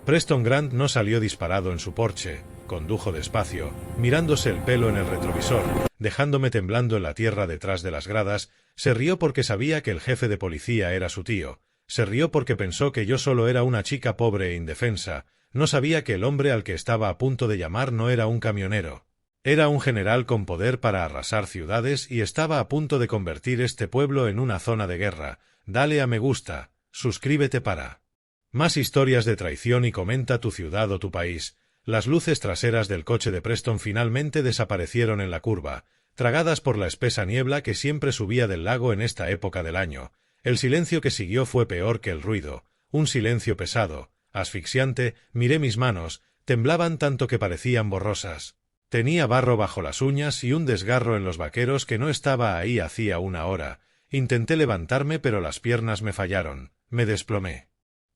Preston Grant no salió disparado en su Porsche, condujo despacio, mirándose el pelo en el retrovisor, dejándome temblando en la tierra detrás de las gradas. Se rió porque sabía que el jefe de policía era su tío, se rió porque pensó que yo solo era una chica pobre e indefensa, no sabía que el hombre al que estaba a punto de llamar no era un camionero. Era un general con poder para arrasar ciudades y estaba a punto de convertir este pueblo en una zona de guerra. Dale a me gusta, suscríbete para más historias de traición y comenta tu ciudad o tu país. Las luces traseras del coche de Preston finalmente desaparecieron en la curva, tragadas por la espesa niebla que siempre subía del lago en esta época del año. El silencio que siguió fue peor que el ruido, un silencio pesado, asfixiante. Miré mis manos, temblaban tanto que parecían borrosas. Tenía barro bajo las uñas y un desgarro en los vaqueros que no estaba ahí hacía una hora. Intenté levantarme pero las piernas me fallaron, me desplomé.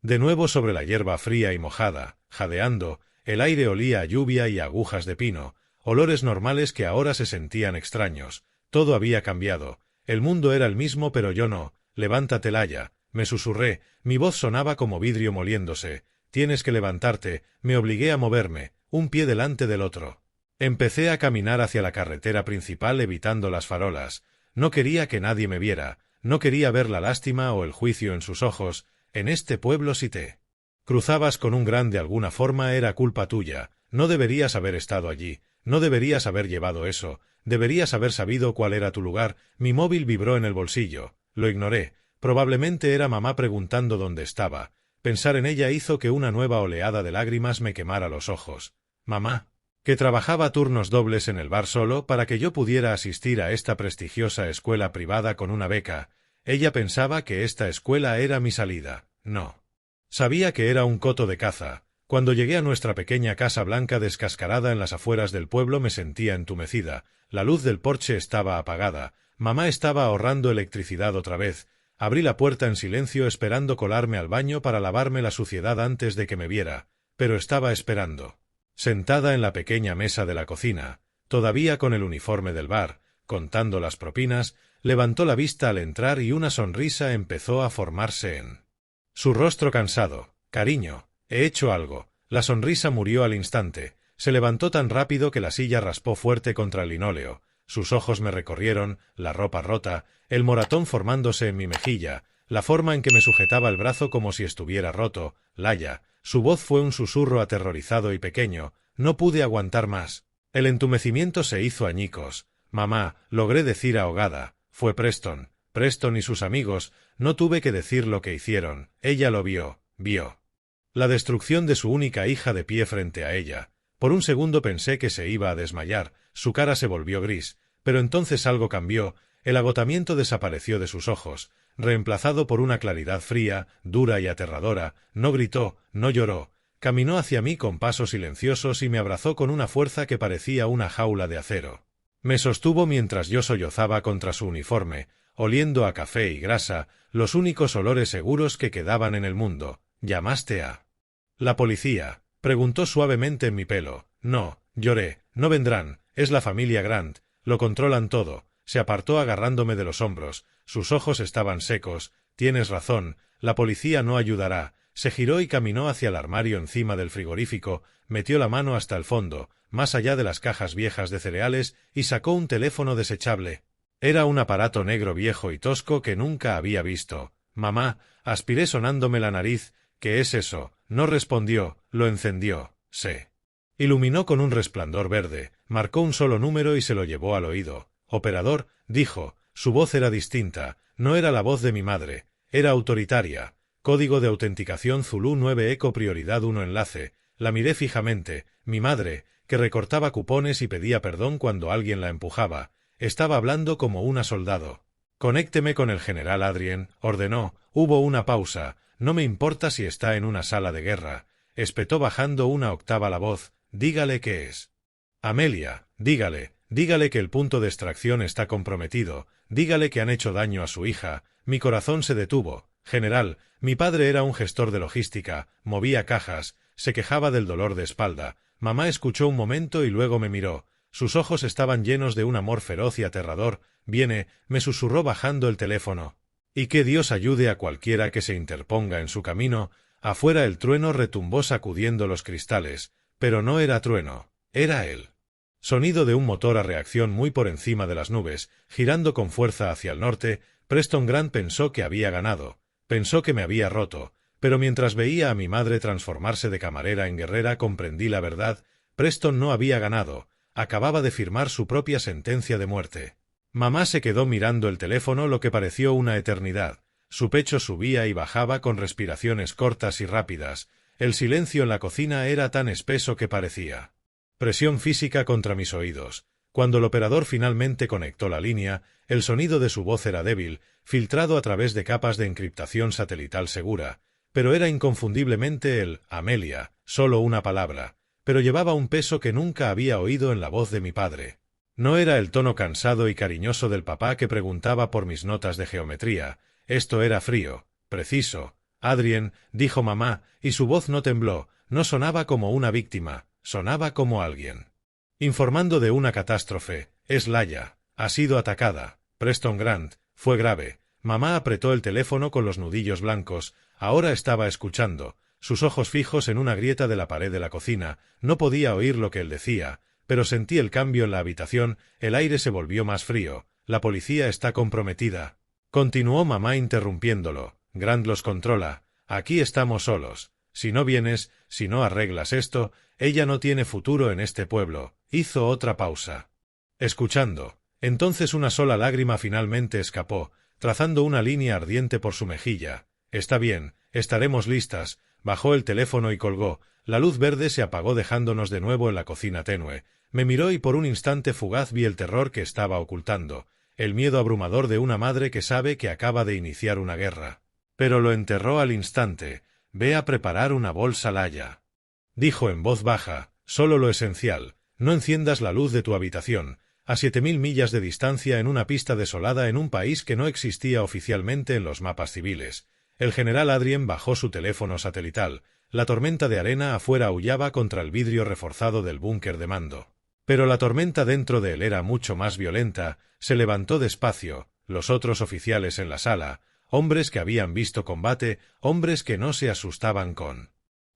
De nuevo sobre la hierba fría y mojada, jadeando, el aire olía a lluvia y a agujas de pino, olores normales que ahora se sentían extraños. Todo había cambiado, el mundo era el mismo pero yo no. Levántate, Laya, me susurré, mi voz sonaba como vidrio moliéndose. Tienes que levantarte. Me obligué a moverme, un pie delante del otro. Empecé a caminar hacia la carretera principal evitando las farolas. No quería que nadie me viera, no quería ver la lástima o el juicio en sus ojos. En este pueblo si te cruzabas con un gran de alguna forma era culpa tuya, no deberías haber estado allí, no deberías haber llevado eso, deberías haber sabido cuál era tu lugar. Mi móvil vibró en el bolsillo, lo ignoré, probablemente era mamá preguntando dónde estaba. Pensar en ella hizo que una nueva oleada de lágrimas me quemara los ojos. Mamá, que trabajaba turnos dobles en el bar solo para que yo pudiera asistir a esta prestigiosa escuela privada con una beca. Ella pensaba que esta escuela era mi salida. No. Sabía que era un coto de caza. Cuando llegué a nuestra pequeña casa blanca descascarada en las afueras del pueblo me sentía entumecida. La luz del porche estaba apagada. Mamá estaba ahorrando electricidad otra vez. Abrí la puerta en silencio esperando colarme al baño para lavarme la suciedad antes de que me viera, pero estaba esperando. Sentada en la pequeña mesa de la cocina, todavía con el uniforme del bar, contando las propinas, levantó la vista al entrar y una sonrisa empezó a formarse en su rostro cansado. Cariño, he hecho algo. La sonrisa murió al instante. Se levantó tan rápido que la silla raspó fuerte contra el linóleo. Sus ojos me recorrieron, la ropa rota, el moratón formándose en mi mejilla, la forma en que me sujetaba el brazo como si estuviera roto. Laya. Su voz fue un susurro aterrorizado y pequeño. No pude aguantar más. El entumecimiento se hizo añicos. Mamá, logré decir ahogada. Fue Preston. Preston y sus amigos. No tuve que decir lo que hicieron. Ella lo vio. La destrucción de su única hija de pie frente a ella. Por un segundo pensé que se iba a desmayar. Su cara se volvió gris. Pero entonces algo cambió. El agotamiento desapareció de sus ojos, reemplazado por una claridad fría, dura y aterradora. No gritó, no lloró. Caminó hacia mí con pasos silenciosos y me abrazó con una fuerza que parecía una jaula de acero. Me sostuvo mientras yo sollozaba contra su uniforme, oliendo a café y grasa, los únicos olores seguros que quedaban en el mundo. ¿Llamaste a la policía? Preguntó suavemente en mi pelo. No, lloré. No vendrán. Es la familia Grant. Lo controlan todo. Se apartó agarrándome de los hombros. Sus ojos estaban secos. Tienes razón. La policía no ayudará. Se giró y caminó hacia el armario encima del frigorífico, metió la mano hasta el fondo, más allá de las cajas viejas de cereales, y sacó un teléfono desechable. Era un aparato negro viejo y tosco que nunca había visto. Mamá, aspiré sonándome la nariz. ¿Qué es eso? No respondió. Lo encendió. Se iluminó con un resplandor verde, marcó un solo número y se lo llevó al oído. Operador, dijo. Su voz era distinta. No era la voz de mi madre. Era autoritaria. Código de autenticación Zulu 9 Eco prioridad 1 enlace. La miré fijamente. Mi madre, que recortaba cupones y pedía perdón cuando alguien la empujaba, estaba hablando como una soldado. Conécteme con el general Adrien, ordenó. Hubo una pausa. No me importa si está en una sala de guerra. Espetó bajando una octava la voz. Dígale qué es. Amelia, dígale que el punto de extracción está comprometido. Dígale que han hecho daño a su hija. Mi corazón se detuvo. General, mi padre era un gestor de logística, movía cajas, se quejaba del dolor de espalda. Mamá escuchó un momento y luego me miró. Sus ojos estaban llenos de un amor feroz y aterrador. Viene, me susurró bajando el teléfono. Y que Dios ayude a cualquiera que se interponga en su camino. Afuera el trueno retumbó sacudiendo los cristales, pero no era trueno, era él. Sonido de un motor a reacción muy por encima de las nubes, girando con fuerza hacia el norte. Preston Grant pensó que había ganado, pensó que me había roto, pero mientras veía a mi madre transformarse de camarera en guerrera comprendí la verdad. Preston no había ganado, acababa de firmar su propia sentencia de muerte. Mamá se quedó mirando el teléfono lo que pareció una eternidad. Su pecho subía y bajaba con respiraciones cortas y rápidas. El silencio en la cocina era tan espeso que parecía presión física contra mis oídos. Cuando el operador finalmente conectó la línea, el sonido de su voz era débil, filtrado a través de capas de encriptación satelital segura, pero era inconfundiblemente el Amelia, solo una palabra, pero llevaba un peso que nunca había oído en la voz de mi padre. No era el tono cansado y cariñoso del papá que preguntaba por mis notas de geometría. Esto era frío, preciso. Adrien, dijo mamá, y su voz no tembló, no sonaba como una víctima, sonaba como alguien. Informando de una catástrofe. Es Laia, ha sido atacada. Preston Grant, fue grave. Mamá apretó el teléfono con los nudillos blancos, ahora estaba escuchando, sus ojos fijos en una grieta de la pared de la cocina. No podía oír lo que él decía, pero sentí el cambio en la habitación, el aire se volvió más frío. La policía está comprometida. Continuó mamá interrumpiéndolo. Grant los controla. Aquí estamos solos. Si no vienes, si no arreglas esto, ella no tiene futuro en este pueblo. Hizo otra pausa. Escuchando. Entonces una sola lágrima finalmente escapó, trazando una línea ardiente por su mejilla. Está bien, estaremos listas. Bajó el teléfono y colgó. La luz verde se apagó dejándonos de nuevo en la cocina tenue. Me miró y por un instante fugaz vi el terror que estaba ocultando, el miedo abrumador de una madre que sabe que acaba de iniciar una guerra. Pero lo enterró al instante. Ve a preparar una bolsa Laia. Dijo en voz baja, solo lo esencial, no enciendas la luz de tu habitación, a 7000 millas de distancia en una pista desolada en un país que no existía oficialmente en los mapas civiles. El general Adrien bajó su teléfono satelital, la tormenta de arena afuera aullaba contra el vidrio reforzado del búnker de mando. Pero la tormenta dentro de él era mucho más violenta. Se levantó despacio, los otros oficiales en la sala, hombres que habían visto combate, hombres que no se asustaban con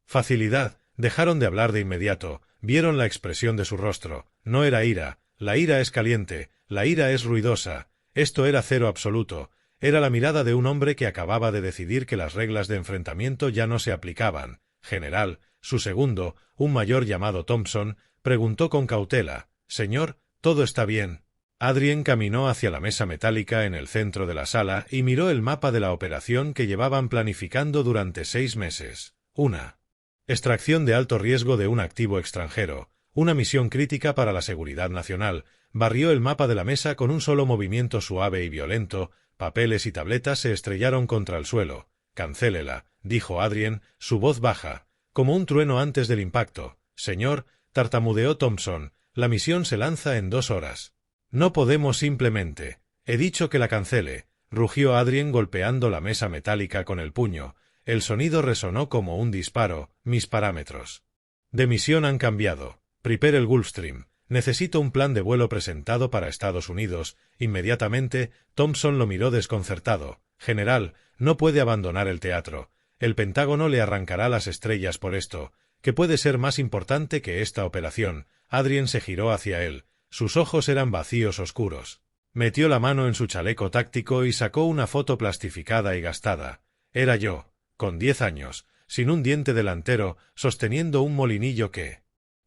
facilidad, dejaron de hablar de inmediato, vieron la expresión de su rostro. No era ira, la ira es caliente, la ira es ruidosa, esto era cero absoluto, era la mirada de un hombre que acababa de decidir que las reglas de enfrentamiento ya no se aplicaban. General, su segundo, un mayor llamado Thompson, preguntó con cautela, «Señor, ¿todo está bien?» Adrien caminó hacia la mesa metálica en el centro de la sala y miró el mapa de la operación que llevaban planificando durante 6 meses. Una extracción de alto riesgo de un activo extranjero, una misión crítica para la seguridad nacional. Barrió el mapa de la mesa con un solo movimiento suave y violento, papeles y tabletas se estrellaron contra el suelo. «Cancélela», dijo Adrien, su voz baja, como un trueno antes del impacto. «Señor», tartamudeó Thompson, «la misión se lanza en 2 horas». «No podemos simplemente». «He dicho que la cancele», rugió Adrien golpeando la mesa metálica con el puño. El sonido resonó como un disparo. «Mis parámetros de misión han cambiado. Prepare el Gulfstream. Necesito un plan de vuelo presentado para Estados Unidos». Inmediatamente, Thompson lo miró desconcertado. «General, no puede abandonar el teatro. El Pentágono le arrancará las estrellas por esto, que puede ser más importante que esta operación». Adrien se giró hacia él. Sus ojos eran vacíos oscuros. Metió la mano en su chaleco táctico y sacó una foto plastificada y gastada. Era yo, con 10 años, sin un diente delantero, sosteniendo un molinillo que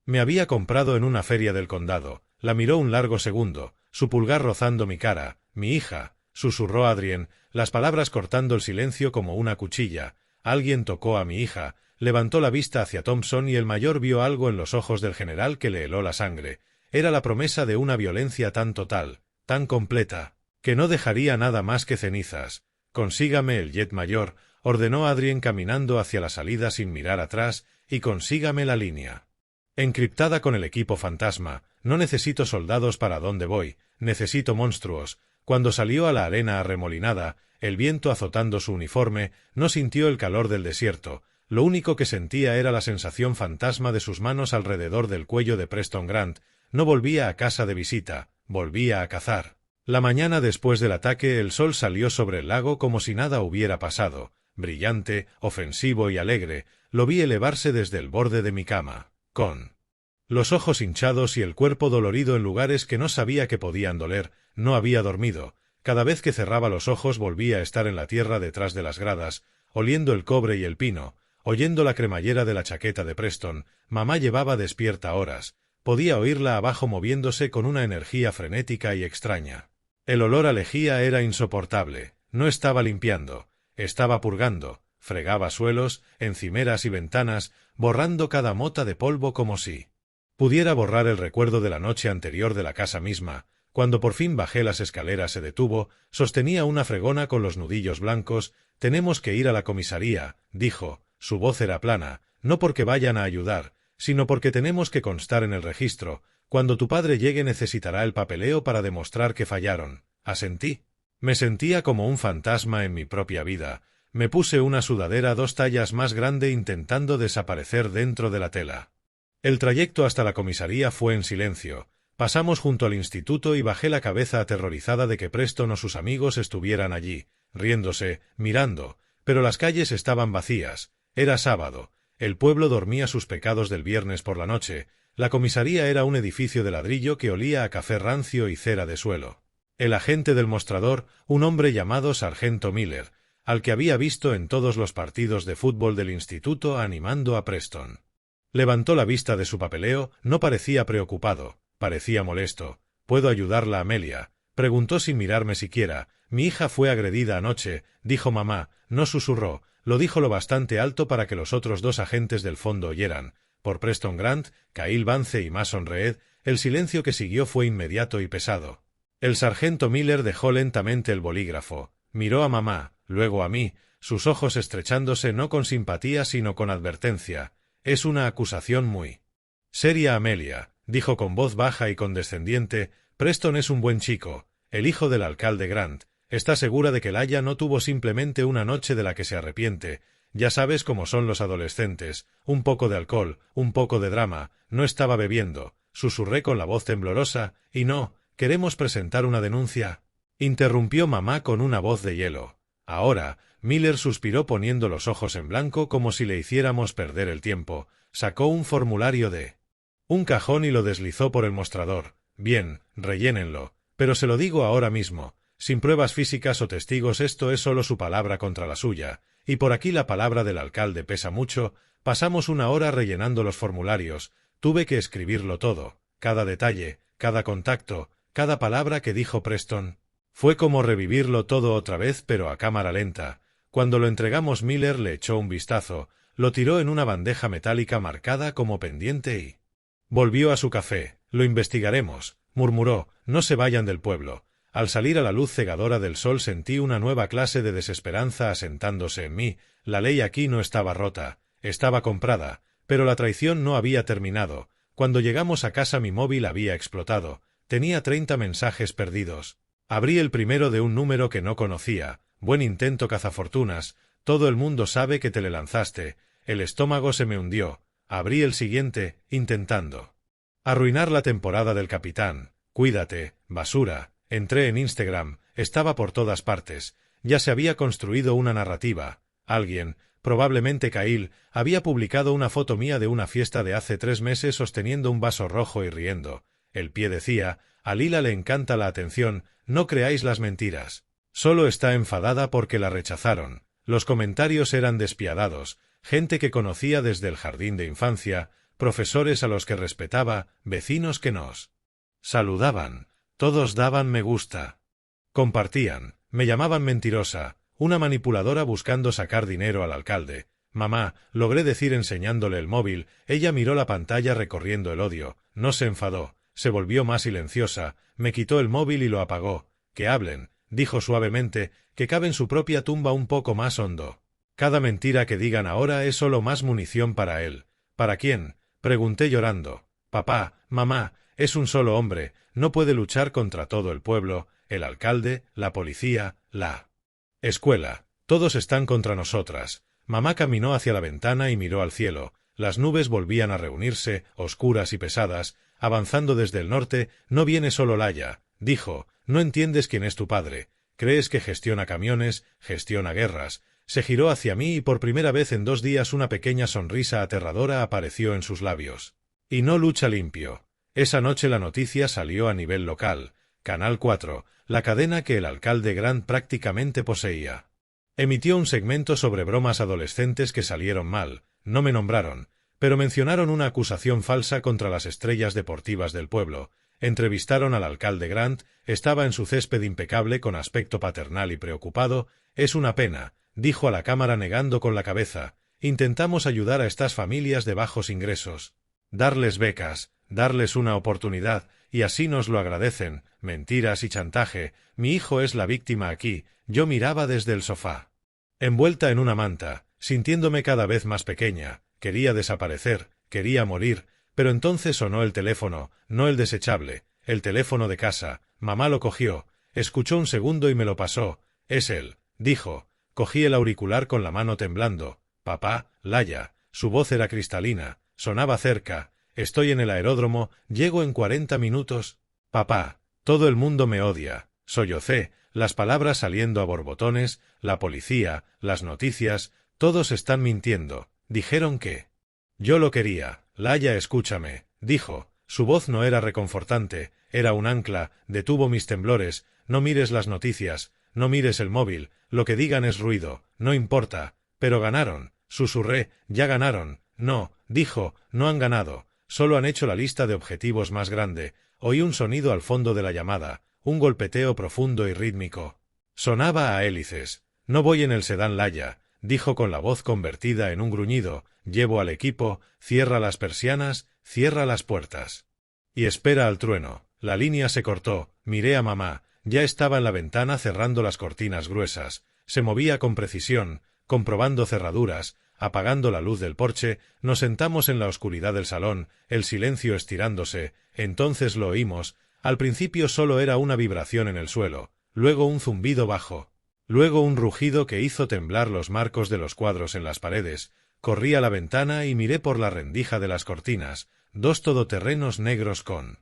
me había comprado en una feria del condado. La miró un largo segundo, su pulgar rozando mi cara. «Mi hija», susurró Adrien, las palabras cortando el silencio como una cuchilla. «Alguien tocó a mi hija». Levantó la vista hacia Thompson y el mayor vio algo en los ojos del general que le heló la sangre. Era la promesa de una violencia tan total, tan completa, que no dejaría nada más que cenizas. «Consígame el jet mayor», ordenó Adrien caminando hacia la salida sin mirar atrás, «y consígame la línea encriptada con el equipo fantasma. No necesito soldados para dónde voy, necesito monstruos». Cuando salió a la arena arremolinada, el viento azotando su uniforme, no sintió el calor del desierto. Lo único que sentía era la sensación fantasma de sus manos alrededor del cuello de Preston Grant. No volvía a casa de visita, volvía a cazar. La mañana después del ataque el sol salió sobre el lago como si nada hubiera pasado. brillante, ofensivo y alegre, lo vi elevarse desde el borde de mi cama, con los ojos hinchados y el cuerpo dolorido en lugares que no sabía que podían doler. No había dormido. Cada vez que cerraba los ojos volvía a estar en la tierra detrás de las gradas, oliendo el cobre y el pino, oyendo la cremallera de la chaqueta de Preston. Mamá llevaba despierta horas. Podía oírla abajo moviéndose con una energía frenética y extraña. El olor a lejía era insoportable. No estaba limpiando, estaba purgando, fregaba suelos, encimeras y ventanas, borrando cada mota de polvo como si pudiera borrar el recuerdo de la noche anterior de la casa misma. Cuando por fin bajé las escaleras se detuvo, sostenía una fregona con los nudillos blancos. «Tenemos que ir a la comisaría», dijo. Su voz era plana, no porque vayan a ayudar, sino porque tenemos que constar en el registro. Cuando tu padre llegue necesitará el papeleo para demostrar que fallaron. Asentí. Me sentía como un fantasma en mi propia vida. Me puse una sudadera 2 tallas más grande intentando desaparecer dentro de la tela. El trayecto hasta la comisaría fue en silencio. Pasamos junto al instituto y bajé la cabeza aterrorizada de que Preston o sus amigos estuvieran allí, riéndose, mirando, pero las calles estaban vacías. Era sábado. El pueblo dormía sus pecados del viernes por la noche. La comisaría era un edificio de ladrillo que olía a café rancio y cera de suelo. El agente del mostrador, un hombre llamado Sargento Miller, al que había visto en todos los partidos de fútbol del instituto animando a Preston. Levantó la vista de su papeleo. No parecía preocupado, parecía molesto. «¿Puedo ayudarla, Amelia?», preguntó sin mirarme siquiera. «Mi hija fue agredida anoche», dijo mamá. No susurró, lo dijo lo bastante alto para que los otros 2 agentes del fondo oyeran. Por Preston Grant, Cahill Vance y Mason Reed, el silencio que siguió fue inmediato y pesado. El sargento Miller dejó lentamente el bolígrafo, miró a mamá, luego a mí, sus ojos estrechándose no con simpatía sino con advertencia. «Es una acusación muy seria, Amelia», dijo con voz baja y condescendiente. «Preston es un buen chico, el hijo del alcalde Grant. Está segura de que Laia no tuvo simplemente una noche de la que se arrepiente. Ya sabes cómo son los adolescentes, un poco de alcohol, un poco de drama. No estaba bebiendo», susurré con la voz temblorosa. «Y no, queremos presentar una denuncia», interrumpió mamá con una voz de hielo. «Ahora», Miller suspiró poniendo los ojos en blanco como si le hiciéramos perder el tiempo. Sacó un formulario de un cajón y lo deslizó por el mostrador. «Bien, rellénenlo, pero se lo digo ahora mismo. Sin pruebas físicas o testigos esto es solo su palabra contra la suya, y por aquí la palabra del alcalde pesa mucho». Pasamos 1 hora rellenando los formularios. Tuve que escribirlo todo, cada detalle, cada contacto, cada palabra que dijo Preston. Fue como revivirlo todo otra vez, pero a cámara lenta. Cuando lo entregamos, Miller le echó un vistazo, lo tiró en una bandeja metálica marcada como pendiente y volvió a su café. «Lo investigaremos», murmuró. «No se vayan del pueblo». Al salir a la luz cegadora del sol sentí una nueva clase de desesperanza asentándose en mí. La ley aquí no estaba rota, estaba comprada, pero la traición no había terminado. Cuando llegamos a casa mi móvil había explotado. Tenía 30 mensajes perdidos. Abrí el primero de un número que no conocía. «Buen intento, cazafortunas. Todo el mundo sabe que te le lanzaste». El estómago se me hundió. Abrí el siguiente, intentando arruinar la temporada del capitán. «Cuídate, basura». Entré en Instagram, estaba por todas partes. Ya se había construido una narrativa. Alguien, probablemente Cahill, había publicado una foto mía de una fiesta de hace 3 meses sosteniendo un vaso rojo y riendo. El pie decía: «A Lila le encanta la atención, no creáis las mentiras. Solo está enfadada porque la rechazaron». Los comentarios eran despiadados, gente que conocía desde el jardín de infancia, profesores a los que respetaba, vecinos que nos saludaban. Todos daban me gusta. Compartían. Me llamaban mentirosa, una manipuladora buscando sacar dinero al alcalde. «Mamá», logré decir enseñándole el móvil. Ella miró la pantalla recorriendo el odio. No se enfadó, se volvió más silenciosa. Me quitó el móvil y lo apagó. «Que hablen», dijo suavemente, «que cabe en su propia tumba un poco más hondo. Cada mentira que digan ahora es solo más munición para él». «¿Para quién?», pregunté llorando. «Papá, mamá, es un solo hombre, no puede luchar contra todo el pueblo, el alcalde, la policía, la escuela. Todos están contra nosotras». Mamá caminó hacia la ventana y miró al cielo. Las nubes volvían a reunirse, oscuras y pesadas, avanzando desde el norte. «No viene solo Laia», dijo. «No entiendes quién es tu padre. Crees que gestiona camiones, gestiona guerras. Se giró hacia mí y por primera vez en 2 días una pequeña sonrisa aterradora apareció en sus labios. Y no lucha limpio. Esa noche la noticia salió a nivel local. Canal 4, la cadena que el alcalde Grant prácticamente poseía. Emitió un segmento sobre bromas adolescentes que salieron mal. No me nombraron, pero mencionaron una acusación falsa contra las estrellas deportivas del pueblo. Entrevistaron al alcalde Grant, estaba en su césped impecable con aspecto paternal y preocupado. Es una pena, dijo a la cámara negando con la cabeza. Intentamos ayudar a estas familias de bajos ingresos. Darles becas, darles una oportunidad, y así nos lo agradecen. Mentiras y chantaje. Mi hijo es la víctima aquí. Yo miraba desde el sofá. Envuelta en una manta, sintiéndome cada vez más pequeña. Quería desaparecer, quería morir, pero entonces sonó el teléfono, no el desechable, el teléfono de casa. Mamá lo cogió, escuchó un segundo y me lo pasó. Es él, dijo. Cogí el auricular con la mano temblando. Papá, Laia. Su voz era cristalina, sonaba cerca. Estoy en el aeródromo, llego en 40 minutos. Papá, todo el mundo me odia. Sollocé, las palabras saliendo a borbotones, la policía, las noticias, todos están mintiendo. Dijeron que... Yo lo quería. Laia, escúchame, dijo. Su voz no era reconfortante, era un ancla, detuvo mis temblores. No mires las noticias, no mires el móvil, lo que digan es ruido, no importa. Pero ganaron, susurré, ya ganaron. No, dijo, no han ganado, solo han hecho la lista de objetivos más grande. Oí un sonido al fondo de la llamada, un golpeteo profundo y rítmico. Sonaba a hélices. No voy en el sedán Laia, dijo con la voz convertida en un gruñido. Llevo al equipo, cierra las persianas, cierra las puertas. Y espera al trueno. La línea se cortó, miré a mamá, ya estaba en la ventana cerrando las cortinas gruesas. Se movía con precisión, comprobando cerraduras, apagando la luz del porche. Nos sentamos en la oscuridad del salón, el silencio estirándose. Entonces lo oímos. Al principio solo era una vibración en el suelo, luego un zumbido bajo, luego un rugido que hizo temblar los marcos de los cuadros en las paredes. Corrí a la ventana y miré por la rendija de las cortinas. 2 todoterrenos negros con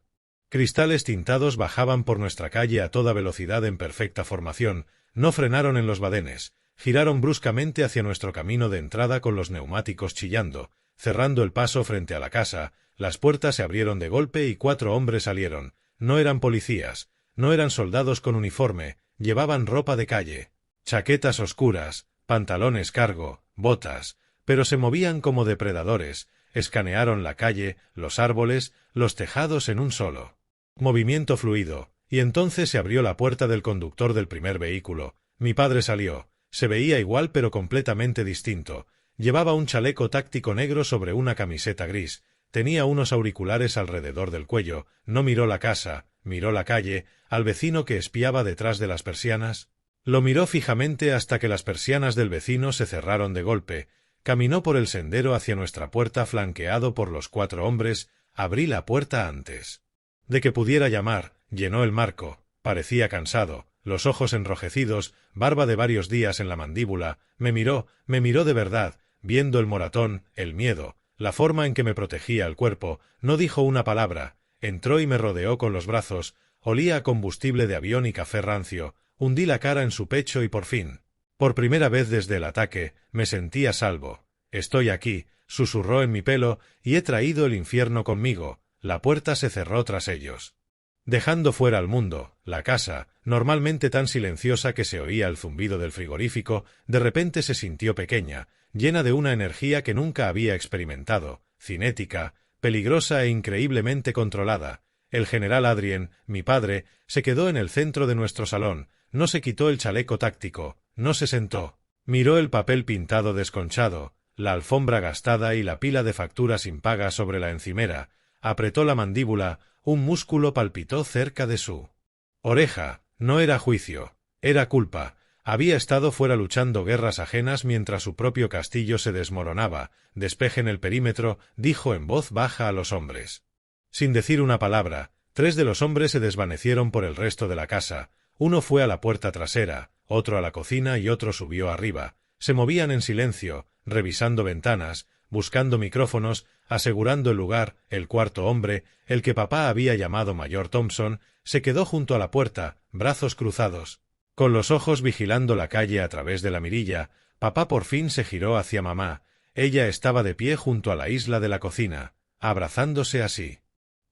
cristales tintados bajaban por nuestra calle a toda velocidad en perfecta formación. No frenaron en los badenes, giraron bruscamente hacia nuestro camino de entrada con los neumáticos chillando, cerrando el paso frente a la casa. Las puertas se abrieron de golpe y 4 hombres salieron. No eran policías, no eran soldados con uniforme, llevaban ropa de calle, chaquetas oscuras, pantalones cargo, botas, pero se movían como depredadores. Escanearon la calle, los árboles, los tejados en un solo movimiento fluido, y entonces se abrió la puerta del conductor del primer vehículo. Mi padre salió, se veía igual pero completamente distinto. Llevaba un chaleco táctico negro sobre una camiseta gris. Tenía unos auriculares alrededor del cuello. No miró la casa, miró la calle, al vecino que espiaba detrás de las persianas. Lo miró fijamente hasta que las persianas del vecino se cerraron de golpe. Caminó por el sendero hacia nuestra puerta flanqueado por los 4 hombres. Abrí la puerta antes de que pudiera llamar. Llenó el marco. Parecía cansado, los ojos enrojecidos, barba de varios días en la mandíbula. Me miró de verdad, viendo el moratón, el miedo, la forma en que me protegía el cuerpo. No dijo una palabra. Entró y me rodeó con los brazos. Olía a combustible de avión y café rancio. Hundí la cara en su pecho y por fin, por primera vez desde el ataque, me sentí a salvo. Estoy aquí, susurró en mi pelo, y he traído el infierno conmigo. La puerta se cerró tras ellos, dejando fuera al mundo. La casa, normalmente tan silenciosa que se oía el zumbido del frigorífico, de repente se sintió pequeña, llena de una energía que nunca había experimentado, cinética, peligrosa e increíblemente controlada. El general Adrien, mi padre, se quedó en el centro de nuestro salón. No se quitó el chaleco táctico, no se sentó. Miró el papel pintado desconchado, la alfombra gastada y la pila de facturas impagas sobre la encimera. Apretó la mandíbula, un músculo palpitó cerca de su oreja. No era juicio, era culpa. Había estado fuera luchando guerras ajenas mientras su propio castillo se desmoronaba. Despejen el perímetro, dijo en voz baja a los hombres. Sin decir una palabra, 3 de los hombres se desvanecieron por el resto de la casa. Uno fue a la puerta trasera, otro a la cocina y otro subió arriba. Se movían en silencio, revisando ventanas, buscando micrófonos, asegurando el lugar. El 4.º hombre, el que papá había llamado Mayor Thompson, se quedó junto a la puerta, brazos cruzados, con los ojos vigilando la calle a través de la mirilla. Papá por fin se giró hacia mamá. Ella estaba de pie junto a la isla de la cocina, abrazándose a sí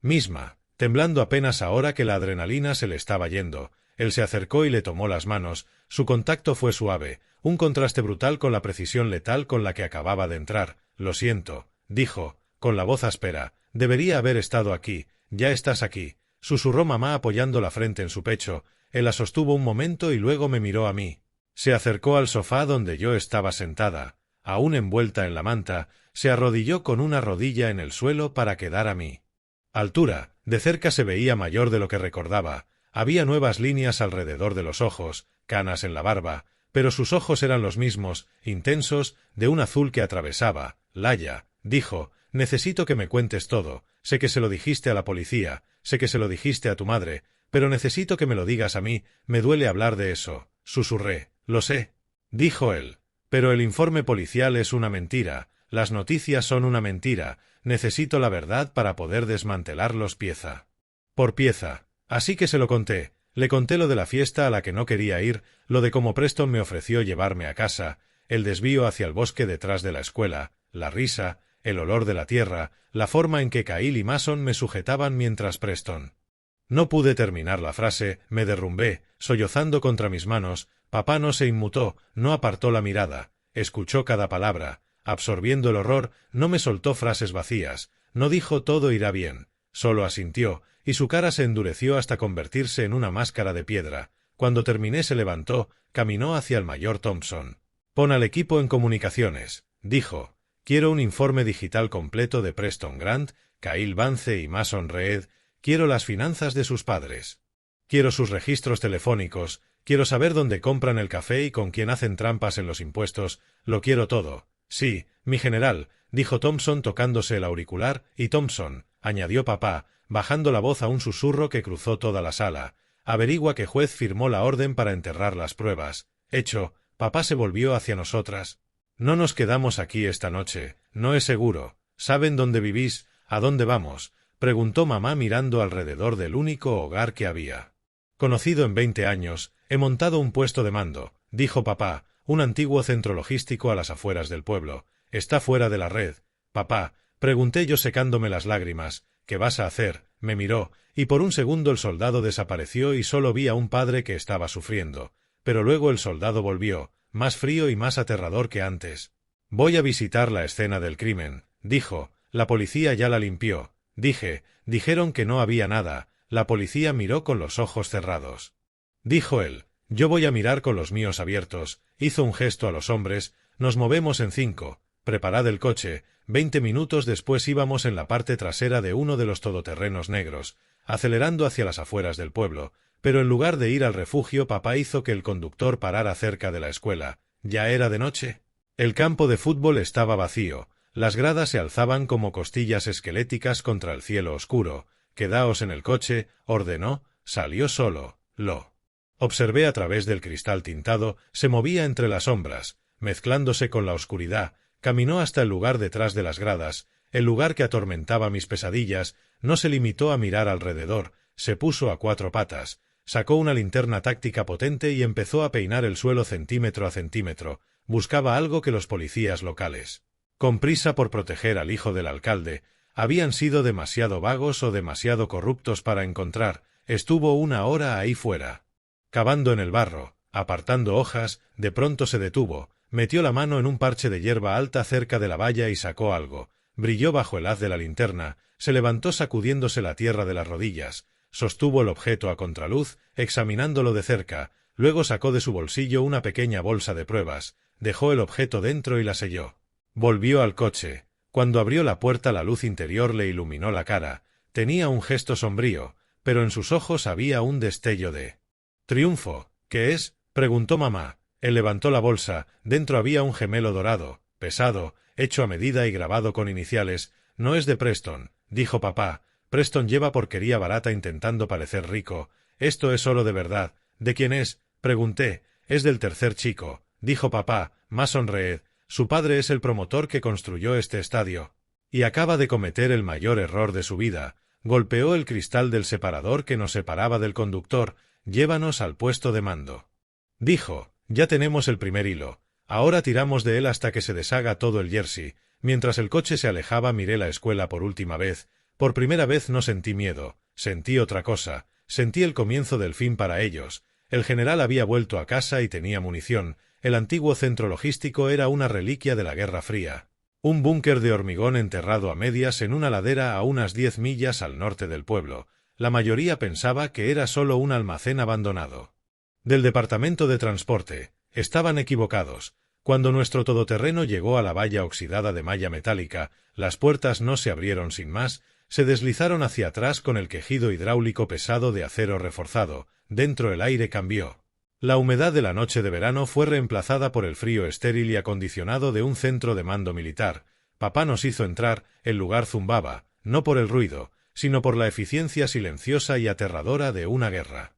misma, temblando apenas ahora que la adrenalina se le estaba yendo. Él se acercó y le tomó las manos. Su contacto fue suave, un contraste brutal con la precisión letal con la que acababa de entrar. «Lo siento», dijo, con la voz áspera. «Debería haber estado aquí. Ya estás aquí», susurró mamá apoyando la frente en su pecho. Él la sostuvo un momento y luego me miró a mí. Se acercó al sofá donde yo estaba sentada, aún envuelta en la manta, se arrodilló con una rodilla en el suelo para quedar a mi altura. De cerca se veía mayor de lo que recordaba. Había nuevas líneas alrededor de los ojos, canas en la barba, pero sus ojos eran los mismos, intensos, de un azul que atravesaba. «Laya», dijo, «necesito que me cuentes todo. Sé que se lo dijiste a la policía, sé que se lo dijiste a tu madre, pero necesito que me lo digas a mí. Me duele hablar de eso», susurré. «Lo sé», dijo él, «pero el informe policial es una mentira, las noticias son una mentira. Necesito la verdad para poder desmantelarlos pieza por pieza». Así que se lo conté. Le conté lo de la fiesta a la que no quería ir, lo de cómo Preston me ofreció llevarme a casa, el desvío hacia el bosque detrás de la escuela, la risa, el olor de la tierra, la forma en que Kyle y Mason me sujetaban mientras Preston. No pude terminar la frase, me derrumbé, sollozando contra mis manos. Papá no se inmutó, no apartó la mirada, escuchó cada palabra, absorbiendo el horror, no me soltó frases vacías, no dijo «todo irá bien», solo asintió, y su cara se endureció hasta convertirse en una máscara de piedra. Cuando terminé se levantó, caminó hacia el mayor Thompson. «Pon al equipo en comunicaciones», dijo. «Quiero un informe digital completo de Preston Grant, Kyle Vance y Mason Reed. Quiero las finanzas de sus padres. Quiero sus registros telefónicos. Quiero saber dónde compran el café y con quién hacen trampas en los impuestos. Lo quiero todo». «Sí, mi general», dijo Thompson tocándose el auricular, «y Thompson», añadió papá, bajando la voz a un susurro que cruzó toda la sala, «averigua qué juez firmó la orden para enterrar las pruebas». «Hecho». Papá se volvió hacia nosotras. «No nos quedamos aquí esta noche. No es seguro. ¿Saben dónde vivís? ¿A dónde vamos?», preguntó mamá mirando alrededor del único hogar que había conocido en 20 años. «He montado un puesto de mando», dijo papá, «un antiguo centro logístico a las afueras del pueblo. Está fuera de la red». «Papá», pregunté yo secándome las lágrimas, «¿qué vas a hacer?». Me miró, y por un segundo el soldado desapareció y solo vi a un padre que estaba sufriendo. Pero luego el soldado volvió, más frío y más aterrador que antes. «Voy a visitar la escena del crimen», dijo. «La policía ya la limpió». Dije. «Dijeron que no había nada». La policía miró con los ojos cerrados. Dijo él. «Yo voy a mirar con los míos abiertos». Hizo un gesto a los hombres. «Nos movemos en 5. Preparad el coche». 20 minutos después íbamos en la parte trasera de uno de los todoterrenos negros, acelerando hacia las afueras del pueblo, pero en lugar de ir al refugio papá hizo que el conductor parara cerca de la escuela. Ya era de noche. El campo de fútbol estaba vacío, las gradas se alzaban como costillas esqueléticas contra el cielo oscuro. «Quedaos en el coche», ordenó. Salió solo. Lo observé a través del cristal tintado, se movía entre las sombras, mezclándose con la oscuridad. Caminó hasta el lugar detrás de las gradas, el lugar que atormentaba mis pesadillas. No se limitó a mirar alrededor, se puso a 4 patas, sacó una linterna táctica potente y empezó a peinar el suelo centímetro a centímetro. Buscaba algo que los policías locales, con prisa por proteger al hijo del alcalde, habían sido demasiado vagos o demasiado corruptos para encontrar. Estuvo 1 hora ahí fuera, cavando en el barro, apartando hojas. De pronto se detuvo. Metió la mano en un parche de hierba alta cerca de la valla y sacó algo. Brilló bajo el haz de la linterna, se levantó sacudiéndose la tierra de las rodillas, sostuvo el objeto a contraluz, examinándolo de cerca, luego sacó de su bolsillo una pequeña bolsa de pruebas, dejó el objeto dentro y la selló. Volvió al coche. Cuando abrió la puerta la luz interior le iluminó la cara. Tenía un gesto sombrío, pero en sus ojos había un destello de triunfo. «¿Qué es?», preguntó mamá. Él levantó la bolsa. Dentro había un gemelo dorado, pesado, hecho a medida y grabado con iniciales. «No es de Preston», dijo papá. «Preston lleva porquería barata intentando parecer rico. Esto es oro de verdad». «¿De quién es?», pregunté. «Es del tercer chico», dijo papá. «Mason Reed. Su padre es el promotor que construyó este estadio. Y acaba de cometer el mayor error de su vida. Golpeó el cristal del separador que nos separaba del conductor. Llévanos al puesto de mando», dijo. «Ya tenemos el primer hilo. Ahora tiramos de él hasta que se deshaga todo el jersey. Mientras el coche se alejaba miré la escuela por última vez. Por primera vez no sentí miedo, sentí otra cosa, sentí el comienzo del fin para ellos. El general había vuelto a casa y tenía munición. El antiguo centro logístico era una reliquia de la Guerra Fría. Un búnker de hormigón enterrado a medias en una ladera a unas 10 millas al norte del pueblo. La mayoría pensaba que era solo un almacén abandonado. Del departamento de transporte. Estaban equivocados. Cuando nuestro todoterreno llegó a la valla oxidada de malla metálica, las puertas no se abrieron sin más, se deslizaron hacia atrás con el quejido hidráulico pesado de acero reforzado. Dentro el aire cambió. La humedad de la noche de verano fue reemplazada por el frío estéril y acondicionado de un centro de mando militar. Papá nos hizo entrar, el lugar zumbaba, no por el ruido, sino por la eficiencia silenciosa y aterradora de una guerra.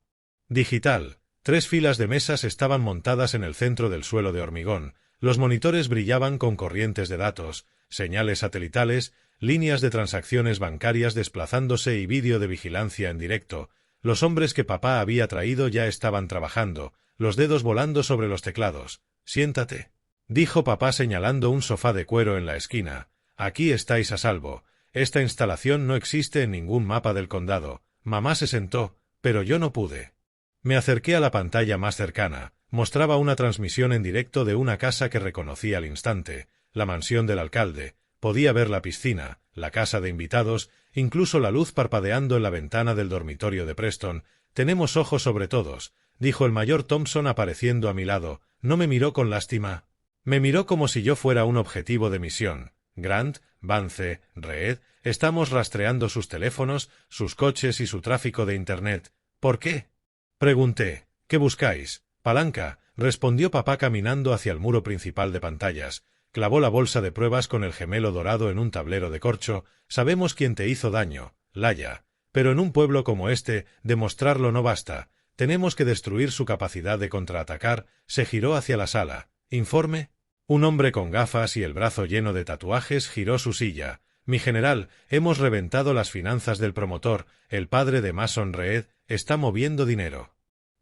Digital. 3 filas de mesas estaban montadas en el centro del suelo de hormigón. Los monitores brillaban con corrientes de datos, señales satelitales, líneas de transacciones bancarias desplazándose y vídeo de vigilancia en directo. Los hombres que papá había traído ya estaban trabajando, los dedos volando sobre los teclados. «Siéntate», dijo papá señalando un sofá de cuero en la esquina. «Aquí estáis a salvo. Esta instalación no existe en ningún mapa del condado». Mamá se sentó, pero yo no pude. Me acerqué a la pantalla más cercana. Mostraba una transmisión en directo de una casa que reconocí al instante, la mansión del alcalde. Podía ver la piscina, la casa de invitados, incluso la luz parpadeando en la ventana del dormitorio de Preston. «Tenemos ojos sobre todos», dijo el mayor Thompson apareciendo a mi lado. No me miró con lástima. Me miró como si yo fuera un objetivo de misión. «Grant, Vance, Reed, estamos rastreando sus teléfonos, sus coches y su tráfico de Internet». «¿Por qué?», pregunté. «¿Qué buscáis?». «Palanca», respondió papá caminando hacia el muro principal de pantallas. Clavó la bolsa de pruebas con el gemelo dorado en un tablero de corcho. «Sabemos quién te hizo daño, Laya. Pero en un pueblo como este, demostrarlo no basta. Tenemos que destruir su capacidad de contraatacar». Se giró hacia la sala. «¿Informe?». Un hombre con gafas y el brazo lleno de tatuajes giró su silla. «Mi general, hemos reventado las finanzas del promotor. El padre de Mason Reed está moviendo dinero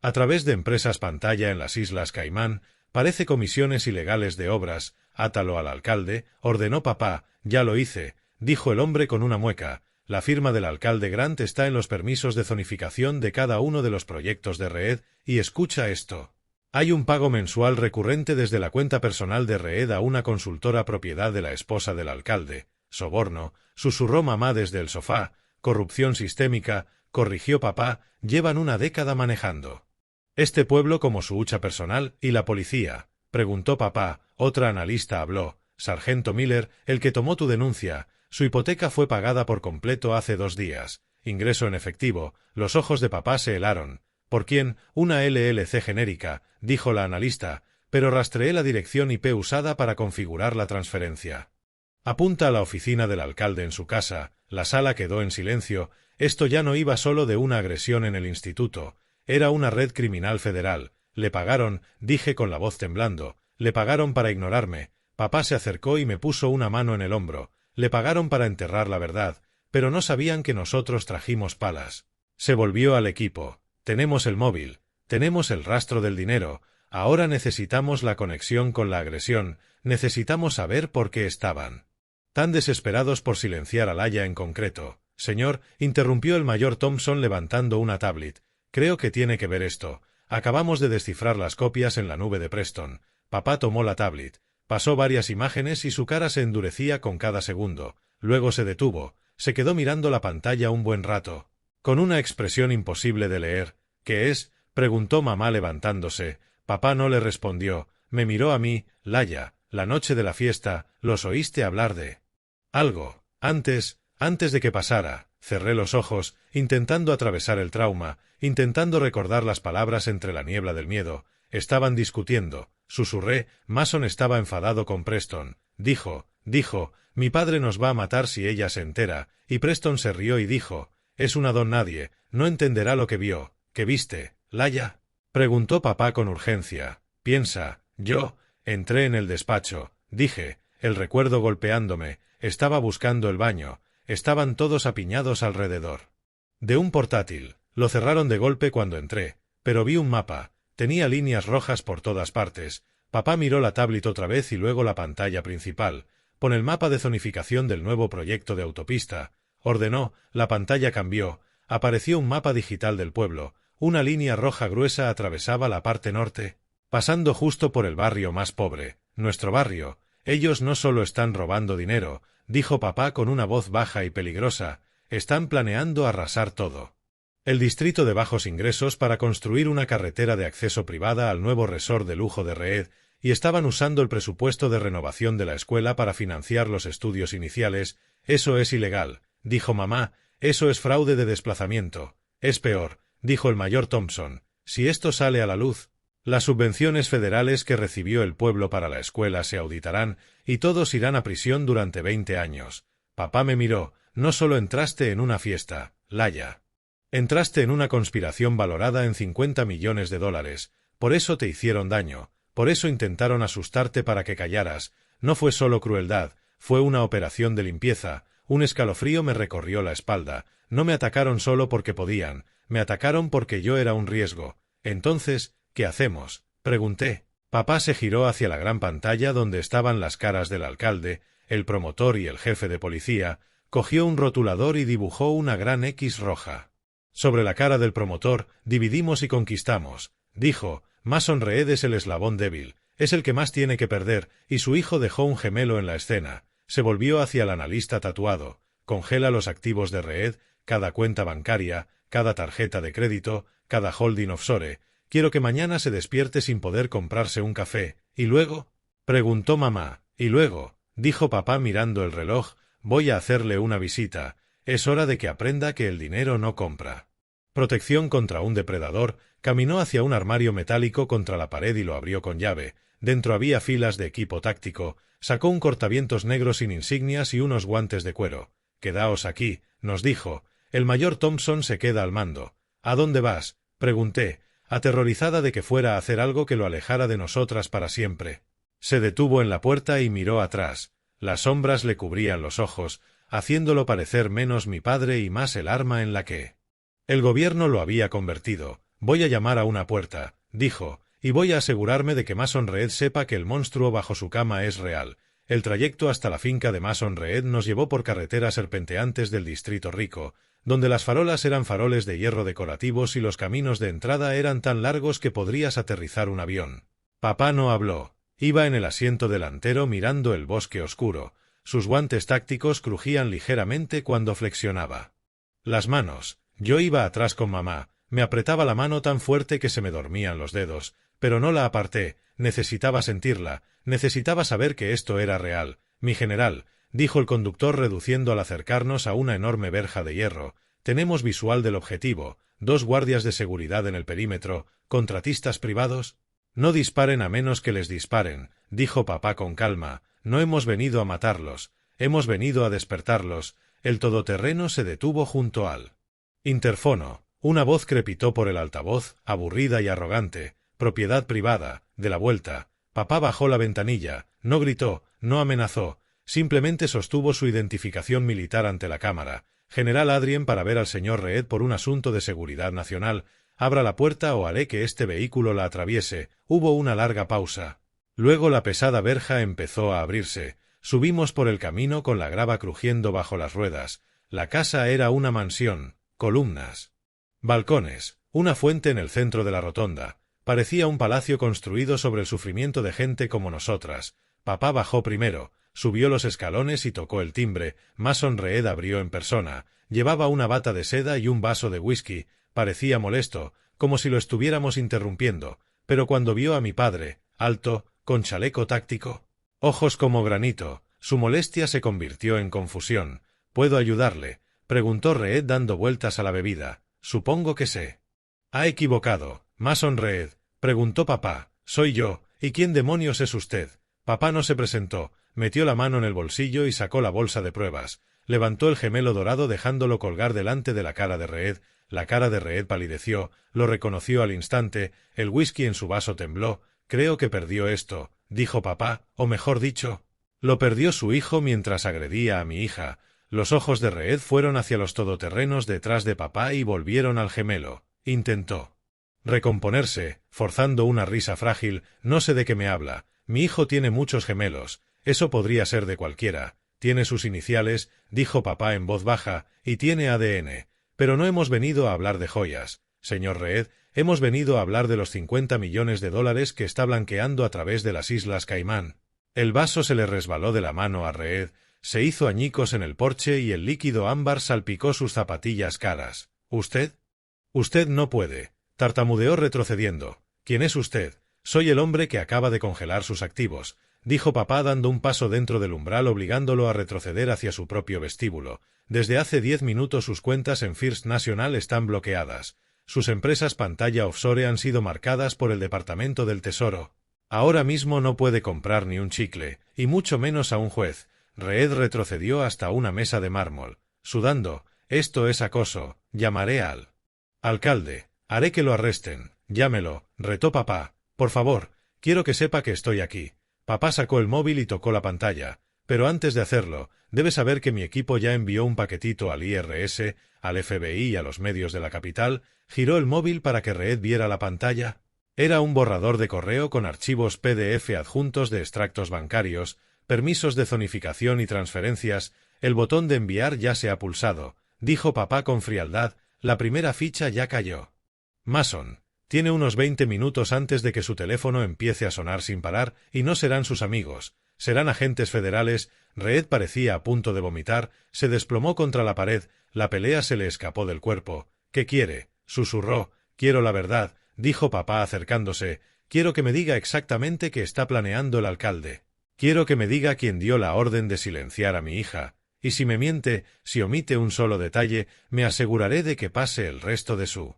a través de empresas pantalla en las Islas Caimán. Parece comisiones ilegales de obras. Átalo al alcalde», ordenó papá. «Ya lo hice», dijo el hombre con una mueca. «La firma del alcalde Grant está en los permisos de zonificación de cada uno de los proyectos de Reed, y escucha esto. Hay un pago mensual recurrente desde la cuenta personal de Reed a una consultora propiedad de la esposa del alcalde. Soborno», susurró mamá desde el sofá. «Corrupción sistémica», corrigió papá. «Llevan una década manejando este pueblo como su hucha personal». «¿Y la policía?», preguntó papá. Otra analista habló. «Sargento Miller, el que tomó tu denuncia. Su hipoteca fue pagada por completo hace 2 días. Ingreso en efectivo». Los ojos de papá se helaron. «¿Por quién?». «Una LLC genérica», dijo la analista, «pero rastreé la dirección IP usada para configurar la transferencia». «Apunta a la oficina del alcalde en su casa». La sala quedó en silencio. Esto ya no iba solo de una agresión en el instituto. Era una red criminal federal. «Le pagaron», dije con la voz temblando. «Le pagaron para ignorarme». Papá se acercó y me puso una mano en el hombro. «Le pagaron para enterrar la verdad, pero no sabían que nosotros trajimos palas». Se volvió al equipo. «Tenemos el móvil. Tenemos el rastro del dinero. Ahora necesitamos la conexión con la agresión. Necesitamos saber por qué estaban tan desesperados por silenciar a Laya en concreto». «Señor», interrumpió el mayor Thompson levantando una tablet. «Creo que tiene que ver esto. Acabamos de descifrar las copias en la nube de Preston». Papá tomó la tablet. Pasó varias imágenes y su cara se endurecía con cada segundo. Luego se detuvo. Se quedó mirando la pantalla un buen rato, con una expresión imposible de leer. «¿Qué es?», preguntó mamá levantándose. Papá no le respondió. Me miró a mí. «Laya, la noche de la fiesta, ¿los oíste hablar de algo antes de que pasara?» Cerré los ojos, intentando atravesar el trauma, intentando recordar las palabras entre la niebla del miedo. «Estaban discutiendo», susurré. «Mason estaba enfadado con Preston. Dijo, mi padre nos va a matar si ella se entera». Y Preston se rió y dijo, «Es una don nadie, no entenderá lo que vio». «¿Qué viste, Laya?», preguntó papá con urgencia. «Piensa». Yo entré en el despacho. Dije, el recuerdo golpeándome. Estaba buscando el baño. Estaban todos apiñados alrededor de un portátil. Lo cerraron de golpe cuando entré, pero vi un mapa. Tenía líneas rojas por todas partes. Papá miró la tablet otra vez y luego la pantalla principal. Pon el mapa de zonificación del nuevo proyecto de autopista. Ordenó, la pantalla cambió. Apareció un mapa digital del pueblo. Una línea roja gruesa atravesaba la parte norte, pasando justo por el barrio más pobre. Nuestro barrio. Ellos no solo están robando dinero, dijo papá con una voz baja y peligrosa, están planeando arrasar todo. El distrito de bajos ingresos para construir una carretera de acceso privada al nuevo resort de lujo de Reed, y estaban usando el presupuesto de renovación de la escuela para financiar los estudios iniciales. Eso es ilegal, dijo mamá, eso es fraude de desplazamiento. Es peor, dijo el mayor Thompson, si esto sale a la luz. Las subvenciones federales que recibió el pueblo para la escuela se auditarán, y todos irán a prisión durante 20 años. Papá me miró, no solo entraste en una fiesta, Laya. Entraste en una conspiración valorada en $50 millones, por eso te hicieron daño, por eso intentaron asustarte para que callaras, no fue solo crueldad, fue una operación de limpieza, un escalofrío me recorrió la espalda, no me atacaron solo porque podían, me atacaron porque yo era un riesgo. Entonces, ¿qué hacemos?, pregunté. Papá se giró hacia la gran pantalla donde estaban las caras del alcalde, el promotor y el jefe de policía, cogió un rotulador y dibujó una gran X roja. Sobre la cara del promotor, dividimos y conquistamos, dijo, Mason Reed es el eslabón débil, es el que más tiene que perder, y su hijo dejó un gemelo en la escena. Se volvió hacia el analista tatuado, congela los activos de Reed, cada cuenta bancaria, cada tarjeta de crédito, cada holding offshore. Quiero que mañana se despierte sin poder comprarse un café. ¿Y luego?, preguntó mamá. ¿Y luego?, dijo papá mirando el reloj, voy a hacerle una visita. Es hora de que aprenda que el dinero no compra. Protección contra un depredador, caminó hacia un armario metálico contra la pared y lo abrió con llave. Dentro había filas de equipo táctico, sacó un cortavientos negro sin insignias y unos guantes de cuero. Quedaos aquí, nos dijo, el mayor Thompson se queda al mando. ¿A dónde vas?, pregunté, aterrorizada de que fuera a hacer algo que lo alejara de nosotras para siempre. Se detuvo en la puerta y miró atrás. Las sombras le cubrían los ojos, haciéndolo parecer menos mi padre y más el arma en la que el gobierno lo había convertido. Voy a llamar a una puerta, dijo, y voy a asegurarme de que Mason Reed sepa que el monstruo bajo su cama es real. El trayecto hasta la finca de Mason Reed nos llevó por carreteras serpenteantes del distrito rico, donde las farolas eran faroles de hierro decorativos y los caminos de entrada eran tan largos que podrías aterrizar un avión. Papá no habló. Iba en el asiento delantero mirando el bosque oscuro. Sus guantes tácticos crujían ligeramente cuando flexionaba las manos. Yo iba atrás con mamá. Me apretaba la mano tan fuerte que se me dormían los dedos, pero no la aparté. Necesitaba sentirla. Necesitaba saber que esto era real. Mi general, dijo el conductor reduciendo al acercarnos a una enorme verja de hierro. Tenemos visual del objetivo. 2 guardias de seguridad en el perímetro. ¿Contratistas privados? No disparen a menos que les disparen, dijo papá con calma. No hemos venido a matarlos. Hemos venido a despertarlos. El todoterreno se detuvo junto al interfono. Una voz crepitó por el altavoz, aburrida y arrogante. Propiedad privada. De la vuelta. Papá bajó la ventanilla. No gritó, no amenazó. Simplemente sostuvo su identificación militar ante la cámara. General Adrien para ver al señor Reed por un asunto de seguridad nacional. Abra la puerta o haré que este vehículo la atraviese. Hubo una larga pausa. Luego la pesada verja empezó a abrirse. Subimos por el camino con la grava crujiendo bajo las ruedas. La casa era una mansión. Columnas. Balcones. Una fuente en el centro de la rotonda. Parecía un palacio construido sobre el sufrimiento de gente como nosotras. Papá bajó primero. Subió los escalones y tocó el timbre. Mason Reed abrió en persona. Llevaba una bata de seda y un vaso de whisky. Parecía molesto, como si lo estuviéramos interrumpiendo. Pero cuando vio a mi padre, alto, con chaleco táctico, ojos como granito, su molestia se convirtió en confusión. ¿Puedo ayudarle?, preguntó Reed dando vueltas a la bebida. Supongo que sé. Ha equivocado. Mason Reed, preguntó papá. Soy yo. ¿Y quién demonios es usted? Papá no se presentó. Metió la mano en el bolsillo y sacó la bolsa de pruebas. Levantó el gemelo dorado dejándolo colgar delante de la cara de Reed. La cara de Reed palideció, lo reconoció al instante, el whisky en su vaso tembló. Creo que perdió esto, dijo papá, o mejor dicho, lo perdió su hijo mientras agredía a mi hija. Los ojos de Reed fueron hacia los todoterrenos detrás de papá y volvieron al gemelo. Intentó recomponerse, forzando una risa frágil. No sé de qué me habla. Mi hijo tiene muchos gemelos. Eso podría ser de cualquiera. Tiene sus iniciales, dijo papá en voz baja, y tiene ADN. Pero no hemos venido a hablar de joyas, señor Reed, hemos venido a hablar de los 50 millones de dólares que está blanqueando a través de las Islas Caimán. El vaso se le resbaló de la mano a Reed, se hizo añicos en el porche y el líquido ámbar salpicó sus zapatillas caras. ¿Usted? Usted no puede. Tartamudeó retrocediendo. ¿Quién es usted? Soy el hombre que acaba de congelar sus activos, dijo papá dando un paso dentro del umbral obligándolo a retroceder hacia su propio vestíbulo. Desde hace 10 minutos sus cuentas en First National están bloqueadas. Sus empresas pantalla offshore han sido marcadas por el Departamento del Tesoro. Ahora mismo no puede comprar ni un chicle, y mucho menos a un juez. Reed retrocedió hasta una mesa de mármol, sudando. Esto es acoso. Llamaré al alcalde. Haré que lo arresten. Llámelo, retó papá. Por favor, quiero que sepa que estoy aquí. Papá sacó el móvil y tocó la pantalla. Pero antes de hacerlo, debe saber que mi equipo ya envió un paquetito al IRS, al FBI y a los medios de la capital. Giró el móvil para que Reed viera la pantalla. Era un borrador de correo con archivos PDF adjuntos de extractos bancarios, permisos de zonificación y transferencias. El botón de enviar ya se ha pulsado, dijo papá con frialdad. La primera ficha ya cayó. Mason. Tiene unos 20 minutos antes de que su teléfono empiece a sonar sin parar, y no serán sus amigos, serán agentes federales. Reed parecía a punto de vomitar, se desplomó contra la pared, la pelea se le escapó del cuerpo. ¿Qué quiere? Susurró. Quiero la verdad, dijo papá acercándose. Quiero que me diga exactamente qué está planeando el alcalde. Quiero que me diga quién dio la orden de silenciar a mi hija. Y si me miente, si omite un solo detalle, me aseguraré de que pase el resto de su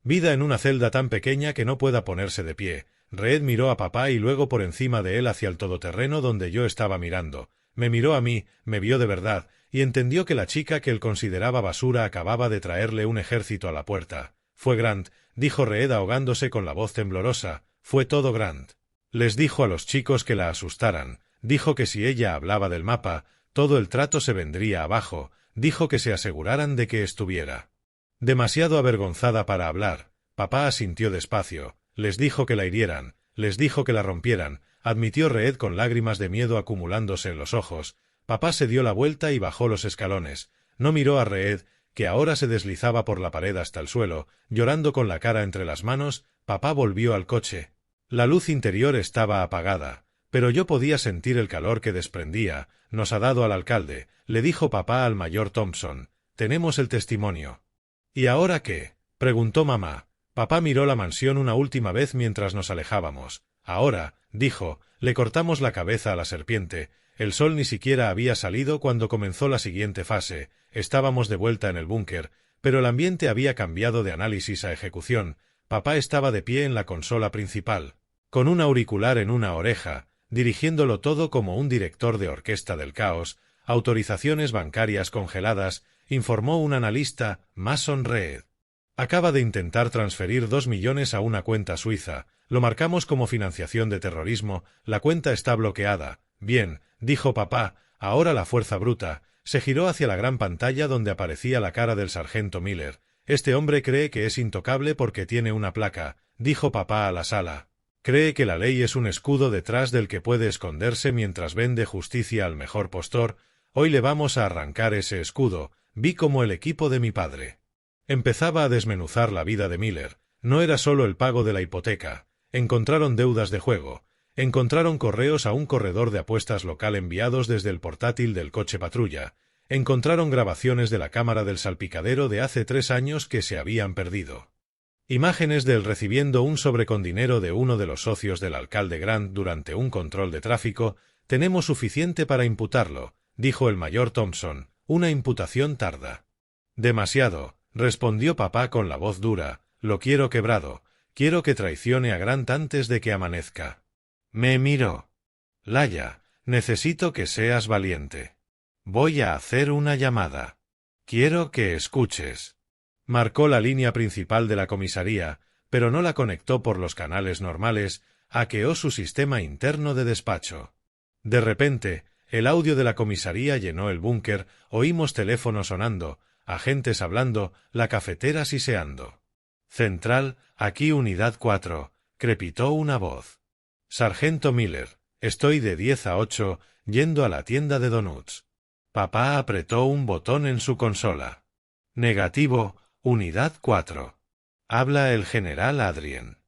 vida en una celda tan pequeña que no pueda ponerse de pie. Reed miró a papá y luego por encima de él hacia el todoterreno donde yo estaba mirando. Me miró a mí, me vio de verdad, y entendió que la chica que él consideraba basura acababa de traerle un ejército a la puerta. Fue Grant, dijo Reed ahogándose con la voz temblorosa. Fue todo Grant. Les dijo a los chicos que la asustaran. Dijo que si ella hablaba del mapa, todo el trato se vendría abajo. Dijo que se aseguraran de que estuviera demasiado avergonzada para hablar. Papá asintió despacio. Les dijo que la hirieran, les dijo que la rompieran, admitió Reed con lágrimas de miedo acumulándose en los ojos. Papá se dio la vuelta y bajó los escalones. No miró a Reed, que ahora se deslizaba por la pared hasta el suelo, llorando con la cara entre las manos. Papá volvió al coche. La luz interior estaba apagada, pero yo podía sentir el calor que desprendía. Nos ha dado al alcalde, le dijo papá al mayor Thompson. Tenemos el testimonio. ¿Y ahora qué? Preguntó mamá. Papá miró la mansión una última vez mientras nos alejábamos. Ahora, dijo, le cortamos la cabeza a la serpiente. El sol ni siquiera había salido cuando comenzó la siguiente fase. Estábamos de vuelta en el búnker, pero el ambiente había cambiado de análisis a ejecución. Papá estaba de pie en la consola principal, con un auricular en una oreja, dirigiéndolo todo como un director de orquesta del caos. Autorizaciones bancarias congeladas, informó un analista. Mason Reed acaba de intentar transferir 2 millones a una cuenta suiza. Lo marcamos como financiación de terrorismo. La cuenta está bloqueada. Bien, dijo papá. Ahora la fuerza bruta. Se giró hacia la gran pantalla donde aparecía la cara del sargento Miller. Este hombre cree que es intocable porque tiene una placa, dijo papá a la sala. Cree que la ley es un escudo detrás del que puede esconderse mientras vende justicia al mejor postor. Hoy le vamos a arrancar ese escudo. Vi como el equipo de mi padre empezaba a desmenuzar la vida de Miller. No era solo el pago de la hipoteca. Encontraron deudas de juego. Encontraron correos a un corredor de apuestas local enviados desde el portátil del coche patrulla. Encontraron grabaciones de la cámara del salpicadero de hace 3 años que se habían perdido. Imágenes de él recibiendo un sobre con dinero de uno de los socios del alcalde Grant durante un control de tráfico. Tenemos suficiente para imputarlo, dijo el mayor Thompson. Una imputación tarda demasiado, respondió papá con la voz dura. Lo quiero quebrado. Quiero que traicione a Grant antes de que amanezca. Me miró. Laia, necesito que seas valiente. Voy a hacer una llamada. Quiero que escuches. Marcó la línea principal de la comisaría, pero no la conectó por los canales normales. Hackeó su sistema interno de despacho. De repente, el audio de la comisaría llenó el búnker. Oímos teléfono sonando, agentes hablando, la cafetera siseando. Central, aquí unidad 4, crepitó una voz. Sargento Miller, estoy de 10 a 8, yendo a la tienda de donuts. Papá apretó un botón en su consola. Negativo, unidad 4. Habla el general Adrien.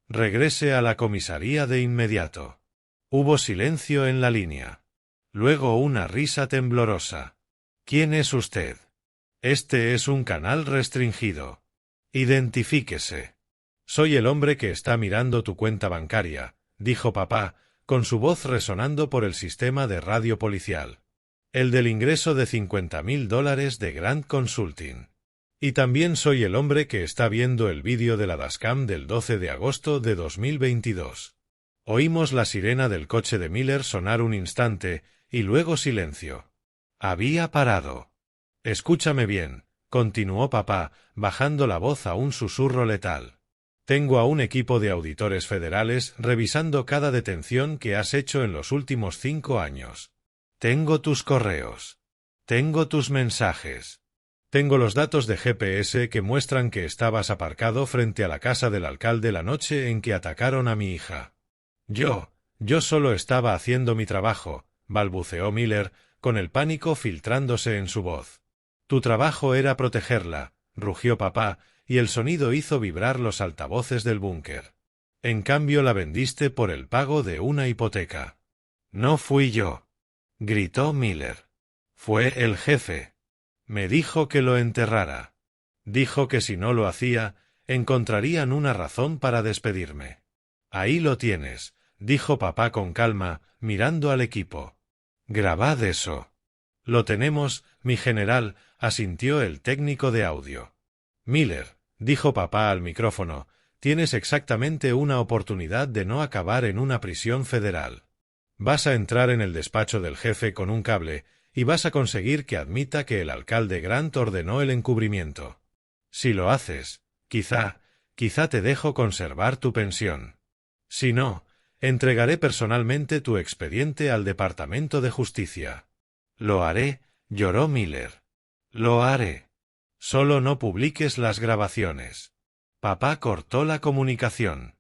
Regrese a la comisaría de inmediato. Hubo silencio en la línea. Luego una risa temblorosa. ¿Quién es usted? Este es un canal restringido. Identifíquese. Soy el hombre que está mirando tu cuenta bancaria, dijo papá, con su voz resonando por el sistema de radio policial. El del ingreso de $50.000 de Grant Consulting. Y también soy el hombre que está viendo el vídeo de la dashcam del 12 de agosto de 2022. Oímos la sirena del coche de Miller sonar un instante, y luego silencio. Había parado. Escúchame bien, continuó papá, bajando la voz a un susurro letal. Tengo a un equipo de auditores federales revisando cada detención que has hecho en los últimos 5 años. Tengo tus correos. Tengo tus mensajes. Tengo los datos de GPS que muestran que estabas aparcado frente a la casa del alcalde la noche en que atacaron a mi hija. Yo solo estaba haciendo mi trabajo, balbuceó Miller, con el pánico filtrándose en su voz. Tu trabajo era protegerla, rugió papá, y el sonido hizo vibrar los altavoces del búnker. En cambio la vendiste por el pago de una hipoteca. No fui yo, gritó Miller. Fue el jefe. Me dijo que lo enterrara. Dijo que si no lo hacía, encontrarían una razón para despedirme. Ahí lo tienes, dijo papá con calma, mirando al equipo. Grabad eso. Lo tenemos, mi general, asintió el técnico de audio. Miller, dijo papá al micrófono, tienes exactamente una oportunidad de no acabar en una prisión federal. Vas a entrar en el despacho del jefe con un cable, y vas a conseguir que admita que el alcalde Grant ordenó el encubrimiento. Si lo haces, quizá te dejo conservar tu pensión. Si no, entregaré personalmente tu expediente al Departamento de Justicia. Lo haré, lloró Miller. Lo haré. Solo no publiques las grabaciones. Papá cortó la comunicación.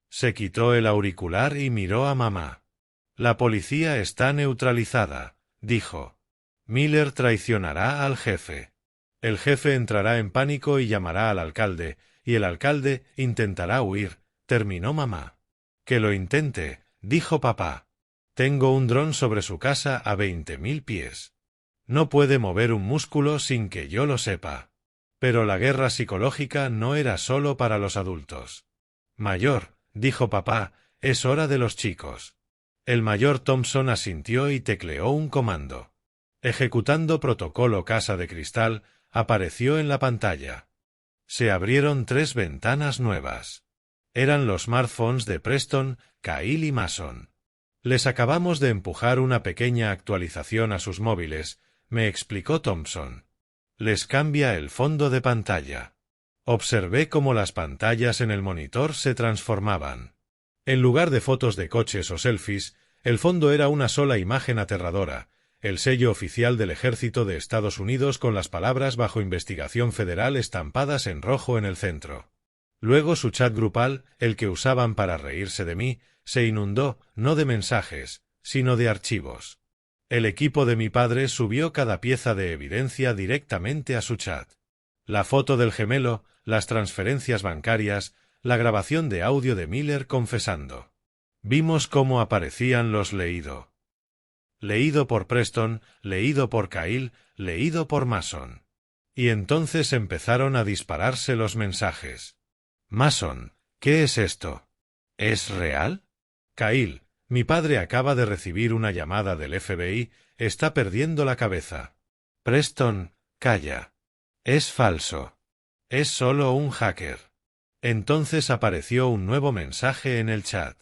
Se quitó el auricular y miró a mamá. La policía está neutralizada, dijo. Miller traicionará al jefe. El jefe entrará en pánico y llamará al alcalde, y el alcalde intentará huir, terminó mamá. Que lo intente, dijo papá. Tengo un dron sobre su casa a 20.000 pies. No puede mover un músculo sin que yo lo sepa. Pero la guerra psicológica no era solo para los adultos. Mayor, dijo papá, es hora de los chicos. El mayor Thompson asintió y tecleó un comando. Ejecutando protocolo Casa de Cristal, apareció en la pantalla. Se abrieron 3 ventanas nuevas. Eran los smartphones de Preston, Cahill y Mason. Les acabamos de empujar una pequeña actualización a sus móviles, me explicó Thompson. Les cambia el fondo de pantalla. Observé cómo las pantallas en el monitor se transformaban. En lugar de fotos de coches o selfies, el fondo era una sola imagen aterradora, el sello oficial del Ejército de Estados Unidos con las palabras bajo investigación federal estampadas en rojo en el centro. Luego su chat grupal, el que usaban para reírse de mí, se inundó, no de mensajes, sino de archivos. El equipo de mi padre subió cada pieza de evidencia directamente a su chat. La foto del gemelo, las transferencias bancarias, la grabación de audio de Miller confesando. Vimos cómo aparecían los leído. Leído por Preston, leído por Cahill, leído por Mason. Y entonces empezaron a dispararse los mensajes. Mason, ¿qué es esto? ¿Es real? Cahill, mi padre acaba de recibir una llamada del FBI, está perdiendo la cabeza. Preston, calla. Es falso. Es solo un hacker. Entonces apareció un nuevo mensaje en el chat.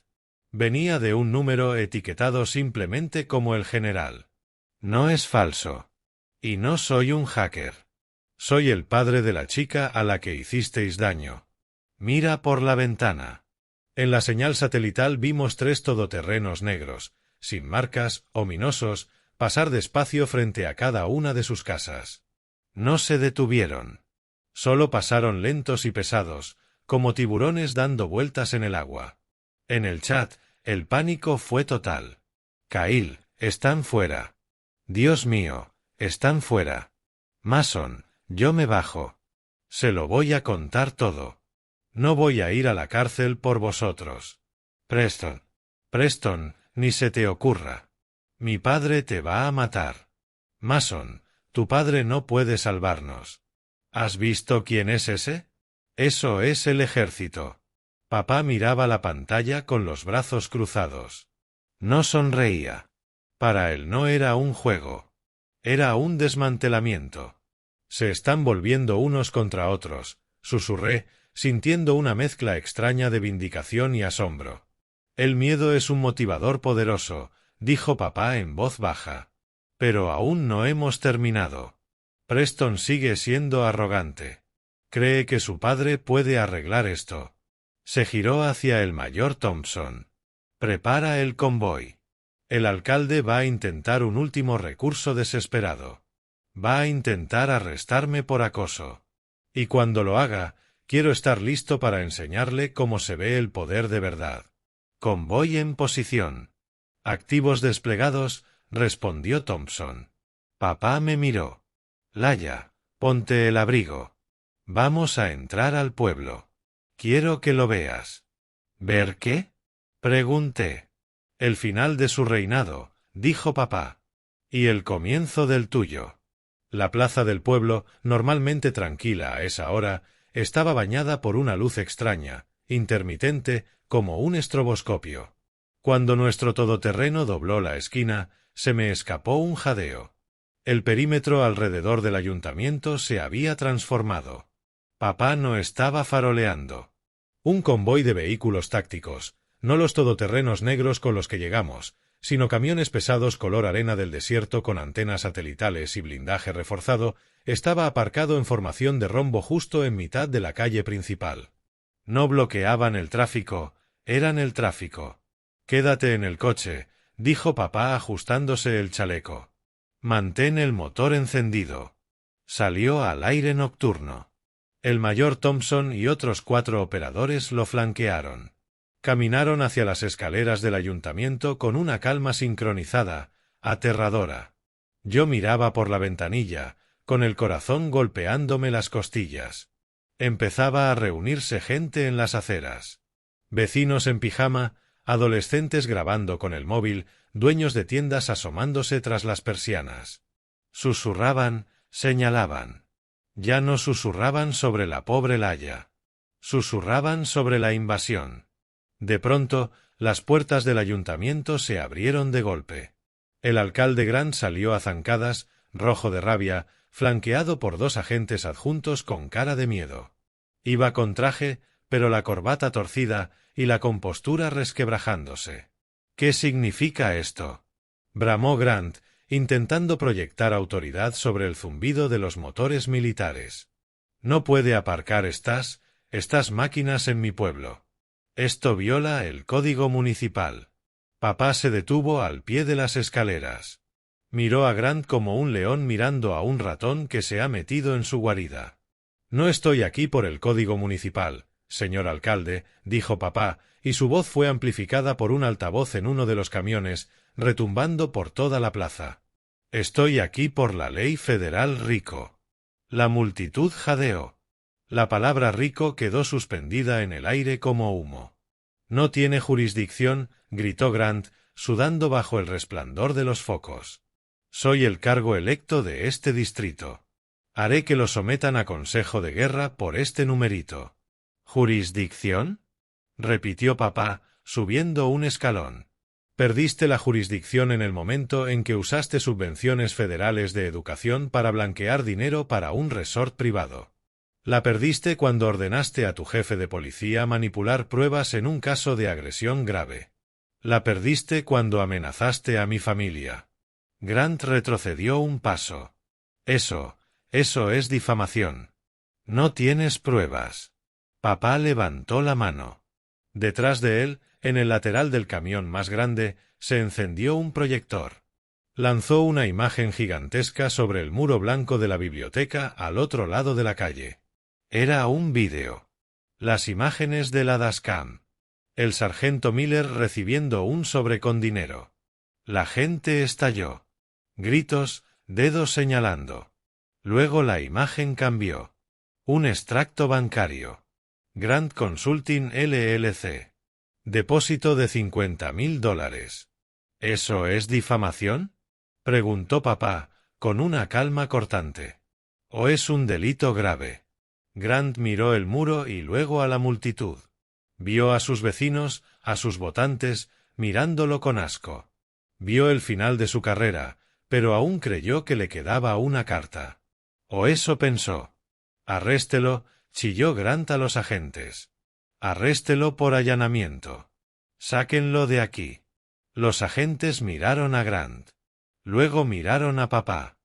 Venía de un número etiquetado simplemente como el general. No es falso. Y no soy un hacker. Soy el padre de la chica a la que hicisteis daño. Mira por la ventana. En la señal satelital vimos 3 todoterrenos negros, sin marcas, ominosos, pasar despacio frente a cada una de sus casas. No se detuvieron. Solo pasaron lentos y pesados, como tiburones dando vueltas en el agua. En el chat, el pánico fue total. Kyle, están fuera. Dios mío, están fuera. Mason, yo me bajo. Se lo voy a contar todo. No voy a ir a la cárcel por vosotros. Preston. Preston, ni se te ocurra. Mi padre te va a matar. Mason, tu padre no puede salvarnos. ¿Has visto quién es ese? Eso es el ejército. Papá miraba la pantalla con los brazos cruzados. No sonreía. Para él no era un juego. Era un desmantelamiento. Se están volviendo unos contra otros, susurré, sintiendo una mezcla extraña de vindicación y asombro. El miedo es un motivador poderoso, dijo papá en voz baja. Pero aún no hemos terminado. Preston sigue siendo arrogante. Cree que su padre puede arreglar esto. Se giró hacia el mayor Thompson. Prepara el convoy. El alcalde va a intentar un último recurso desesperado. Va a intentar arrestarme por acoso. Y cuando lo haga, quiero estar listo para enseñarle cómo se ve el poder de verdad. Convoy en posición. Activos desplegados, respondió Thompson. Papá me miró. Laia, ponte el abrigo. Vamos a entrar al pueblo. Quiero que lo veas. ¿Ver qué? Pregunté. El final de su reinado, dijo papá. Y el comienzo del tuyo. La plaza del pueblo, normalmente tranquila a esa hora, estaba bañada por una luz extraña, intermitente, como un estroboscopio. Cuando nuestro todoterreno dobló la esquina, se me escapó un jadeo. El perímetro alrededor del ayuntamiento se había transformado. Papá no estaba faroleando. Un convoy de vehículos tácticos, no los todoterrenos negros con los que llegamos, sino camiones pesados color arena del desierto con antenas satelitales y blindaje reforzado, estaba aparcado en formación de rombo justo en mitad de la calle principal. No bloqueaban el tráfico, eran el tráfico. Quédate en el coche, dijo papá ajustándose el chaleco. Mantén el motor encendido. Salió al aire nocturno. El mayor Thompson y otros 4 operadores lo flanquearon. Caminaron hacia las escaleras del ayuntamiento con una calma sincronizada, aterradora. Yo miraba por la ventanilla, con el corazón golpeándome las costillas. Empezaba a reunirse gente en las aceras. Vecinos en pijama, adolescentes grabando con el móvil, dueños de tiendas asomándose tras las persianas. Susurraban, señalaban. Ya no susurraban sobre la pobre Laia. Susurraban sobre la invasión. De pronto, las puertas del ayuntamiento se abrieron de golpe. El alcalde Grant salió a zancadas, rojo de rabia, flanqueado por 2 agentes adjuntos con cara de miedo. Iba con traje, pero la corbata torcida y la compostura resquebrajándose. ¿Qué significa esto? Bramó Grant, intentando proyectar autoridad sobre el zumbido de los motores militares. No puede aparcar estas máquinas en mi pueblo. Esto viola el código municipal. Papá se detuvo al pie de las escaleras. Miró a Grant como un león mirando a un ratón que se ha metido en su guarida. No estoy aquí por el código municipal, señor alcalde, dijo papá, y su voz fue amplificada por un altavoz en uno de los camiones, retumbando por toda la plaza. Estoy aquí por la ley federal RICO. La multitud jadeó. La palabra RICO quedó suspendida en el aire como humo. No tiene jurisdicción, gritó Grant, sudando bajo el resplandor de los focos. Soy el cargo electo de este distrito. Haré que lo sometan a consejo de guerra por este numerito. ¿Jurisdicción? Repitió papá, subiendo un escalón. Perdiste la jurisdicción en el momento en que usaste subvenciones federales de educación para blanquear dinero para un resort privado. La perdiste cuando ordenaste a tu jefe de policía manipular pruebas en un caso de agresión grave. La perdiste cuando amenazaste a mi familia. Grant retrocedió un paso. Eso es difamación. No tienes pruebas. Papá levantó la mano. Detrás de él, en el lateral del camión más grande, se encendió un proyector. Lanzó una imagen gigantesca sobre el muro blanco de la biblioteca al otro lado de la calle. Era un vídeo. Las imágenes de la dashcam. El sargento Miller recibiendo un sobre con dinero. La gente estalló. Gritos, dedos señalando. Luego la imagen cambió. Un extracto bancario. Grant Consulting LLC. Depósito de $50,000. ¿Eso es difamación?, preguntó papá, con una calma cortante. ¿O es un delito grave? Grant miró el muro y luego a la multitud. Vio a sus vecinos, a sus votantes, mirándolo con asco. Vio el final de su carrera, pero aún creyó que le quedaba una carta. O eso pensó. Arréstelo, chilló Grant a los agentes. Arréstelo por allanamiento. Sáquenlo de aquí. Los agentes miraron a Grant. Luego miraron a papá.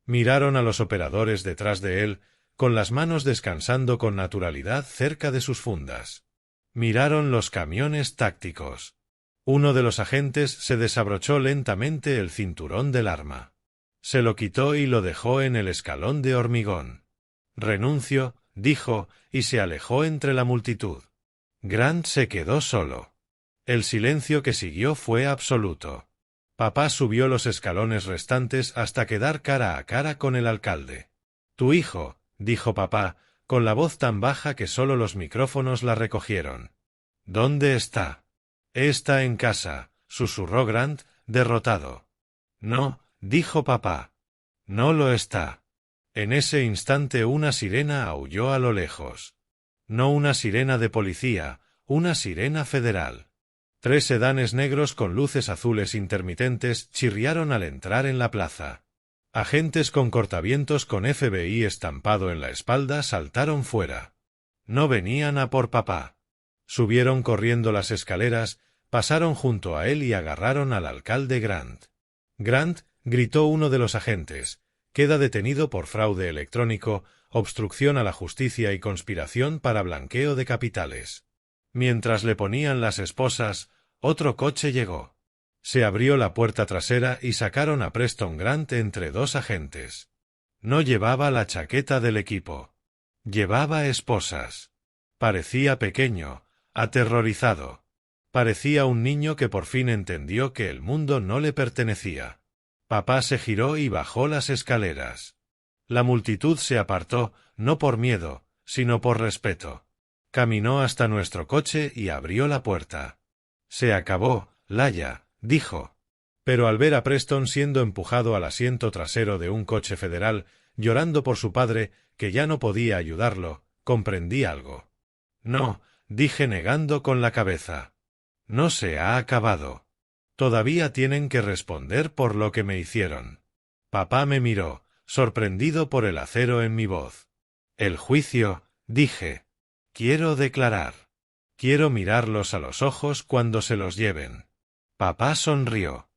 Miraron a los operadores detrás de él, con las manos descansando con naturalidad cerca de sus fundas. Miraron los camiones tácticos. Uno de los agentes se desabrochó lentamente el cinturón del arma. Se lo quitó y lo dejó en el escalón de hormigón. Renuncio, dijo, y se alejó entre la multitud. Grant se quedó solo. El silencio que siguió fue absoluto. Papá subió los escalones restantes hasta quedar cara a cara con el alcalde. «Tu hijo», dijo papá, con la voz tan baja que solo los micrófonos la recogieron. «¿Dónde está?» «Está en casa», susurró Grant, derrotado. «No», dijo papá. «No lo está». En ese instante una sirena aulló a lo lejos. No una sirena de policía, una sirena federal. 3 sedanes negros con luces azules intermitentes chirriaron al entrar en la plaza. Agentes con cortavientos con FBI estampado en la espalda saltaron fuera. No venían a por papá. Subieron corriendo las escaleras, pasaron junto a él y agarraron al alcalde Grant. «Grant», gritó uno de los agentes, «queda detenido por fraude electrónico, obstrucción a la justicia y conspiración para blanqueo de capitales». Mientras le ponían las esposas, otro coche llegó. Se abrió la puerta trasera y sacaron a Preston Grant entre 2 agentes. No llevaba la chaqueta del equipo. Llevaba esposas. Parecía pequeño, aterrorizado. Parecía un niño que por fin entendió que el mundo no le pertenecía. Papá se giró y bajó las escaleras. La multitud se apartó, no por miedo, sino por respeto. Caminó hasta nuestro coche y abrió la puerta. «Se acabó, Laya», dijo. Pero al ver a Preston siendo empujado al asiento trasero de un coche federal, llorando por su padre, que ya no podía ayudarlo, comprendí algo. «No», dije negando con la cabeza. «No se ha acabado. Todavía tienen que responder por lo que me hicieron». Papá me miró, sorprendido por el acero en mi voz. «El juicio», dije. «Quiero declarar. Quiero mirarlos a los ojos cuando se los lleven». Papá sonrió.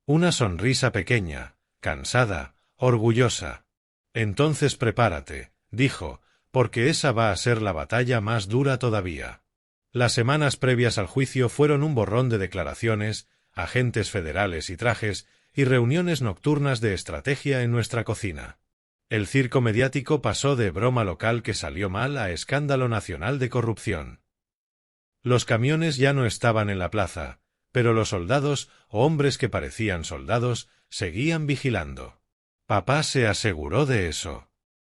Una sonrisa pequeña, cansada, orgullosa. «Entonces prepárate», dijo, «porque esa va a ser la batalla más dura todavía». Las semanas previas al juicio fueron un borrón de declaraciones, agentes federales y trajes, y reuniones nocturnas de estrategia en nuestra cocina. El circo mediático pasó de broma local que salió mal a escándalo nacional de corrupción. Los camiones ya no estaban en la plaza, pero los soldados, o hombres que parecían soldados, seguían vigilando. Papá se aseguró de eso.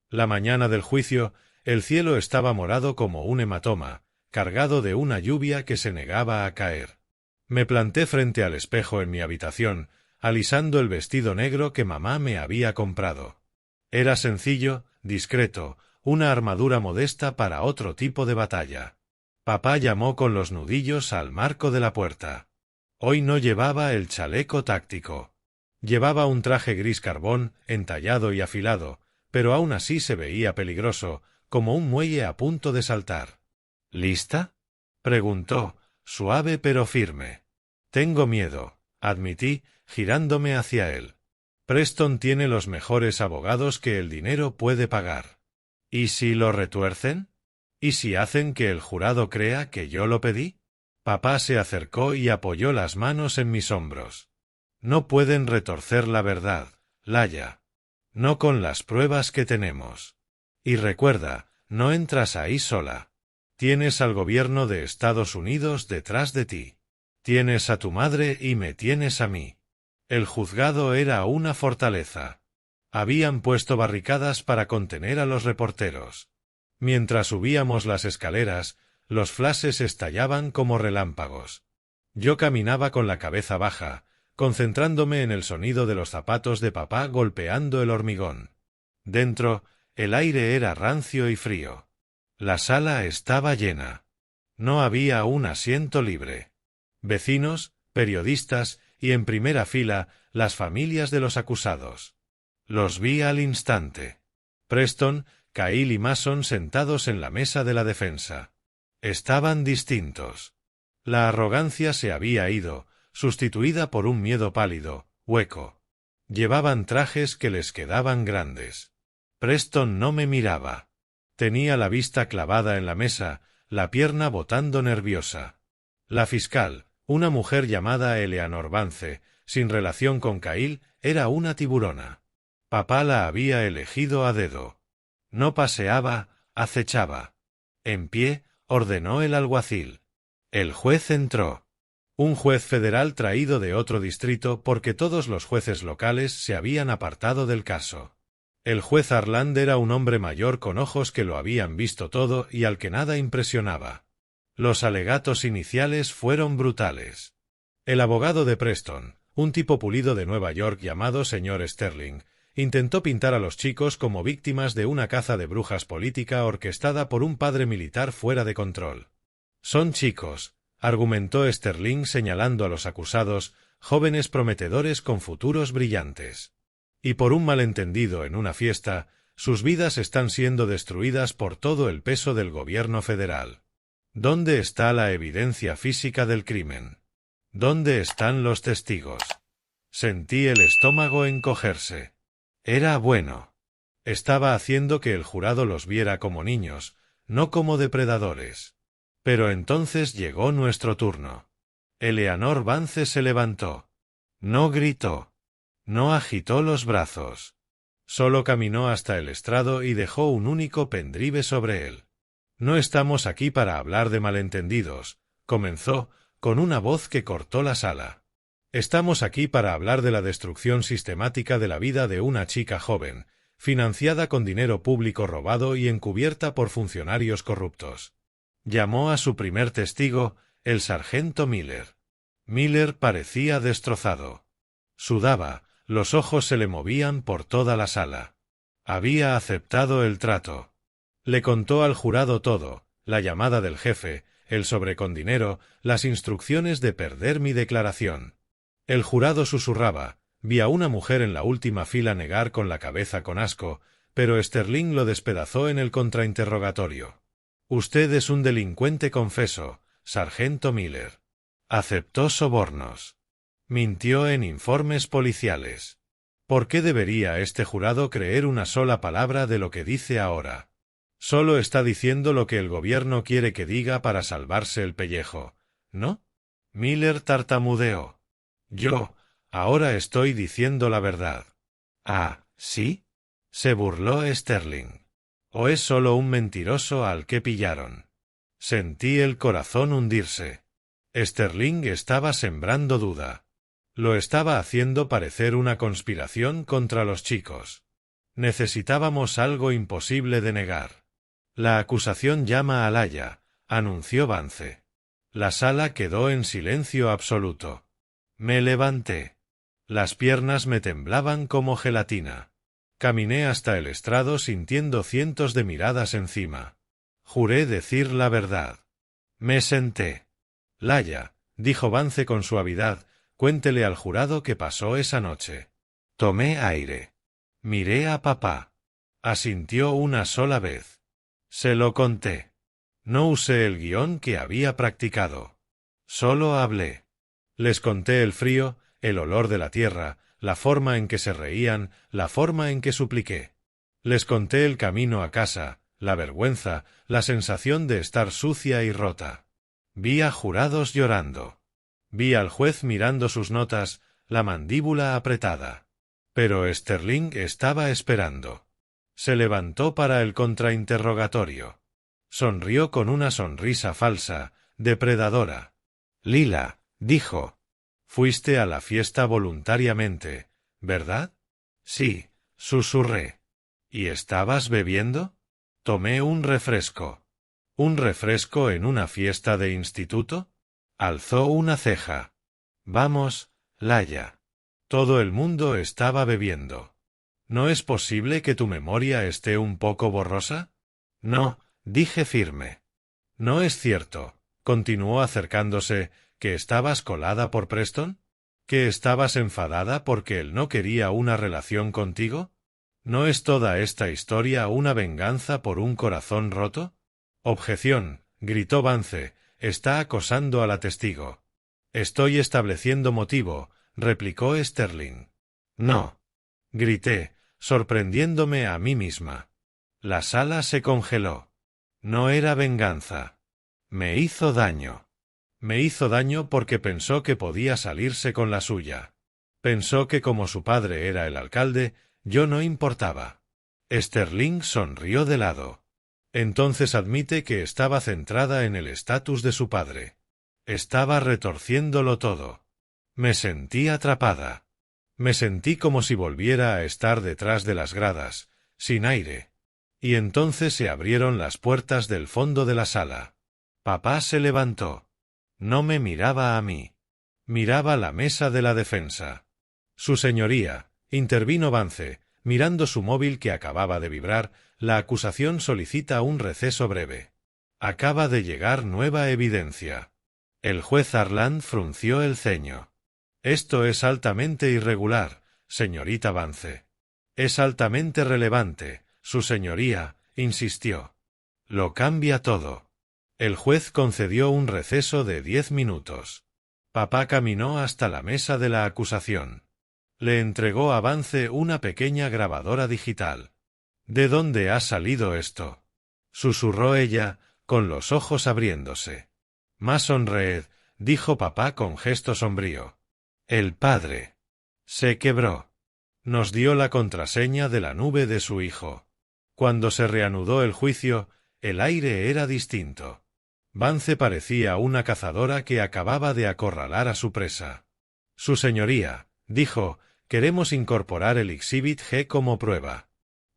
La mañana del juicio, el cielo estaba morado como un hematoma, cargado de una lluvia que se negaba a caer. Me planté frente al espejo en mi habitación, alisando el vestido negro que mamá me había comprado. Era sencillo, discreto, una armadura modesta para otro tipo de batalla. Papá llamó con los nudillos al marco de la puerta. Hoy no llevaba el chaleco táctico. Llevaba un traje gris carbón, entallado y afilado, pero aún así se veía peligroso, como un muelle a punto de saltar. «¿Lista?», preguntó, suave pero firme. «Tengo miedo», admití, girándome hacia él. «Preston tiene los mejores abogados que el dinero puede pagar. ¿Y si lo retuercen? ¿Y si hacen que el jurado crea que yo lo pedí?» Papá se acercó y apoyó las manos en mis hombros. «No pueden retorcer la verdad, Laya. No con las pruebas que tenemos. Y recuerda, no entras ahí sola. Tienes al gobierno de Estados Unidos detrás de ti. Tienes a tu madre y me tienes a mí. El juzgado era una fortaleza. Habían puesto barricadas para contener a los reporteros. Mientras subíamos las escaleras, los flashes estallaban como relámpagos. Yo caminaba con la cabeza baja, concentrándome en el sonido de los zapatos de papá golpeando el hormigón. Dentro, el aire era rancio y frío. La sala estaba llena. No había un asiento libre. Vecinos, periodistas y en primera fila las familias de los acusados. Los vi al instante. Preston, Cahill y Mason sentados en la mesa de la defensa. Estaban distintos. La arrogancia se había ido, sustituida por un miedo pálido, hueco. Llevaban trajes que les quedaban grandes. Preston no me miraba. Tenía la vista clavada en la mesa, la pierna botando nerviosa. La fiscal, una mujer llamada Eleanor Vance, sin relación con Cahill, era una tiburona. Papá la había elegido a dedo. No paseaba, acechaba. En pie, ordenó el alguacil. El juez entró. Un juez federal traído de otro distrito porque todos los jueces locales se habían apartado del caso. El juez Harland era un hombre mayor con ojos que lo habían visto todo y al que nada impresionaba. Los alegatos iniciales fueron brutales. El abogado de Preston, un tipo pulido de Nueva York llamado señor Sterling, intentó pintar a los chicos como víctimas de una caza de brujas política orquestada por un padre militar fuera de control. Son chicos, argumentó Sterling señalando a los acusados, jóvenes prometedores con futuros brillantes. Y por un malentendido en una fiesta, sus vidas están siendo destruidas por todo el peso del gobierno federal. ¿Dónde está la evidencia física del crimen? ¿Dónde están los testigos? Sentí el estómago encogerse. Era bueno. Estaba haciendo que el jurado los viera como niños, no como depredadores. Pero entonces llegó nuestro turno. Eleanor Vance se levantó. No gritó. No agitó los brazos. Solo caminó hasta el estrado y dejó un único pendrive sobre él. No estamos aquí para hablar de malentendidos, comenzó, con una voz que cortó la sala. Estamos aquí para hablar de la destrucción sistemática de la vida de una chica joven, financiada con dinero público robado y encubierta por funcionarios corruptos. Llamó a su primer testigo, el sargento Miller. Miller parecía destrozado. Sudaba, los ojos se le movían por toda la sala. Había aceptado el trato. Le contó al jurado todo, la llamada del jefe, el sobre con dinero, las instrucciones de perder mi declaración. El jurado susurraba, vi a una mujer en la última fila negar con la cabeza con asco, pero Sterling lo despedazó en el contrainterrogatorio. Usted es un delincuente confeso, sargento Miller. Aceptó sobornos. Mintió en informes policiales. ¿Por qué debería este jurado creer una sola palabra de lo que dice ahora? Solo está diciendo lo que el gobierno quiere que diga para salvarse el pellejo, ¿no? Miller tartamudeó. Ahora estoy diciendo la verdad. Ah, ¿sí? Se burló Sterling. ¿O es solo un mentiroso al que pillaron? Sentí el corazón hundirse. Sterling estaba sembrando duda. Lo estaba haciendo parecer una conspiración contra los chicos. Necesitábamos algo imposible de negar. La acusación llama a Laya, anunció Vance. La sala quedó en silencio absoluto. Me levanté. Las piernas me temblaban como gelatina. Caminé hasta el estrado sintiendo cientos de miradas encima. Juré decir la verdad. Me senté. Laya, dijo Vance con suavidad, cuéntele al jurado qué pasó esa noche. Tomé aire. Miré a papá. Asintió una sola vez. Se lo conté. No usé el guión que había practicado. Solo hablé. Les conté el frío, el olor de la tierra, la forma en que se reían, la forma en que supliqué. Les conté el camino a casa, la vergüenza, la sensación de estar sucia y rota. Vi a jurados llorando. Vi al juez mirando sus notas, la mandíbula apretada. Pero Sterling estaba esperando. Se levantó para el contrainterrogatorio. Sonrió con una sonrisa falsa, depredadora. Lila, dijo. Fuiste a la fiesta voluntariamente, ¿verdad? Sí, susurré. ¿Y estabas bebiendo? Tomé un refresco. ¿Un refresco en una fiesta de instituto? Alzó una ceja. Vamos, Laia. Todo el mundo estaba bebiendo. ¿No es posible que tu memoria esté un poco borrosa? No, dije firme. No es cierto, continuó acercándose, ¿que estabas colada por Preston? ¿Que estabas enfadada porque él no quería una relación contigo? ¿No es toda esta historia una venganza por un corazón roto? Objeción, gritó Vance, está acosando a la testigo. Estoy estableciendo motivo, replicó Sterling. No. Grité, sorprendiéndome a mí misma. La sala se congeló. No era venganza. Me hizo daño. Me hizo daño porque pensó que podía salirse con la suya. Pensó que como su padre era el alcalde, yo no importaba. Sterling sonrió de lado. Entonces admite que estaba centrada en el estatus de su padre. Estaba retorciéndolo todo. Me sentí atrapada. Me sentí como si volviera a estar detrás de las gradas, sin aire. Y entonces se abrieron las puertas del fondo de la sala. Papá se levantó. No me miraba a mí. Miraba la mesa de la defensa. Su señoría, intervino Vance, mirando su móvil que acababa de vibrar, la acusación solicita un receso breve. Acaba de llegar nueva evidencia. El juez Harland frunció el ceño. Esto es altamente irregular, señorita Vance. Es altamente relevante, su señoría, insistió. Lo cambia todo. El juez concedió un receso de 10 minutos. Papá caminó hasta la mesa de la acusación. Le entregó a Vance una pequeña grabadora digital. ¿De dónde ha salido esto? Susurró ella, con los ojos abriéndose. Mason Reed, dijo papá con gesto sombrío. El padre. Se quebró. Nos dio la contraseña de la nube de su hijo. Cuando se reanudó el juicio, el aire era distinto. Vance parecía una cazadora que acababa de acorralar a su presa. Su señoría, dijo, queremos incorporar el Exhibit G como prueba.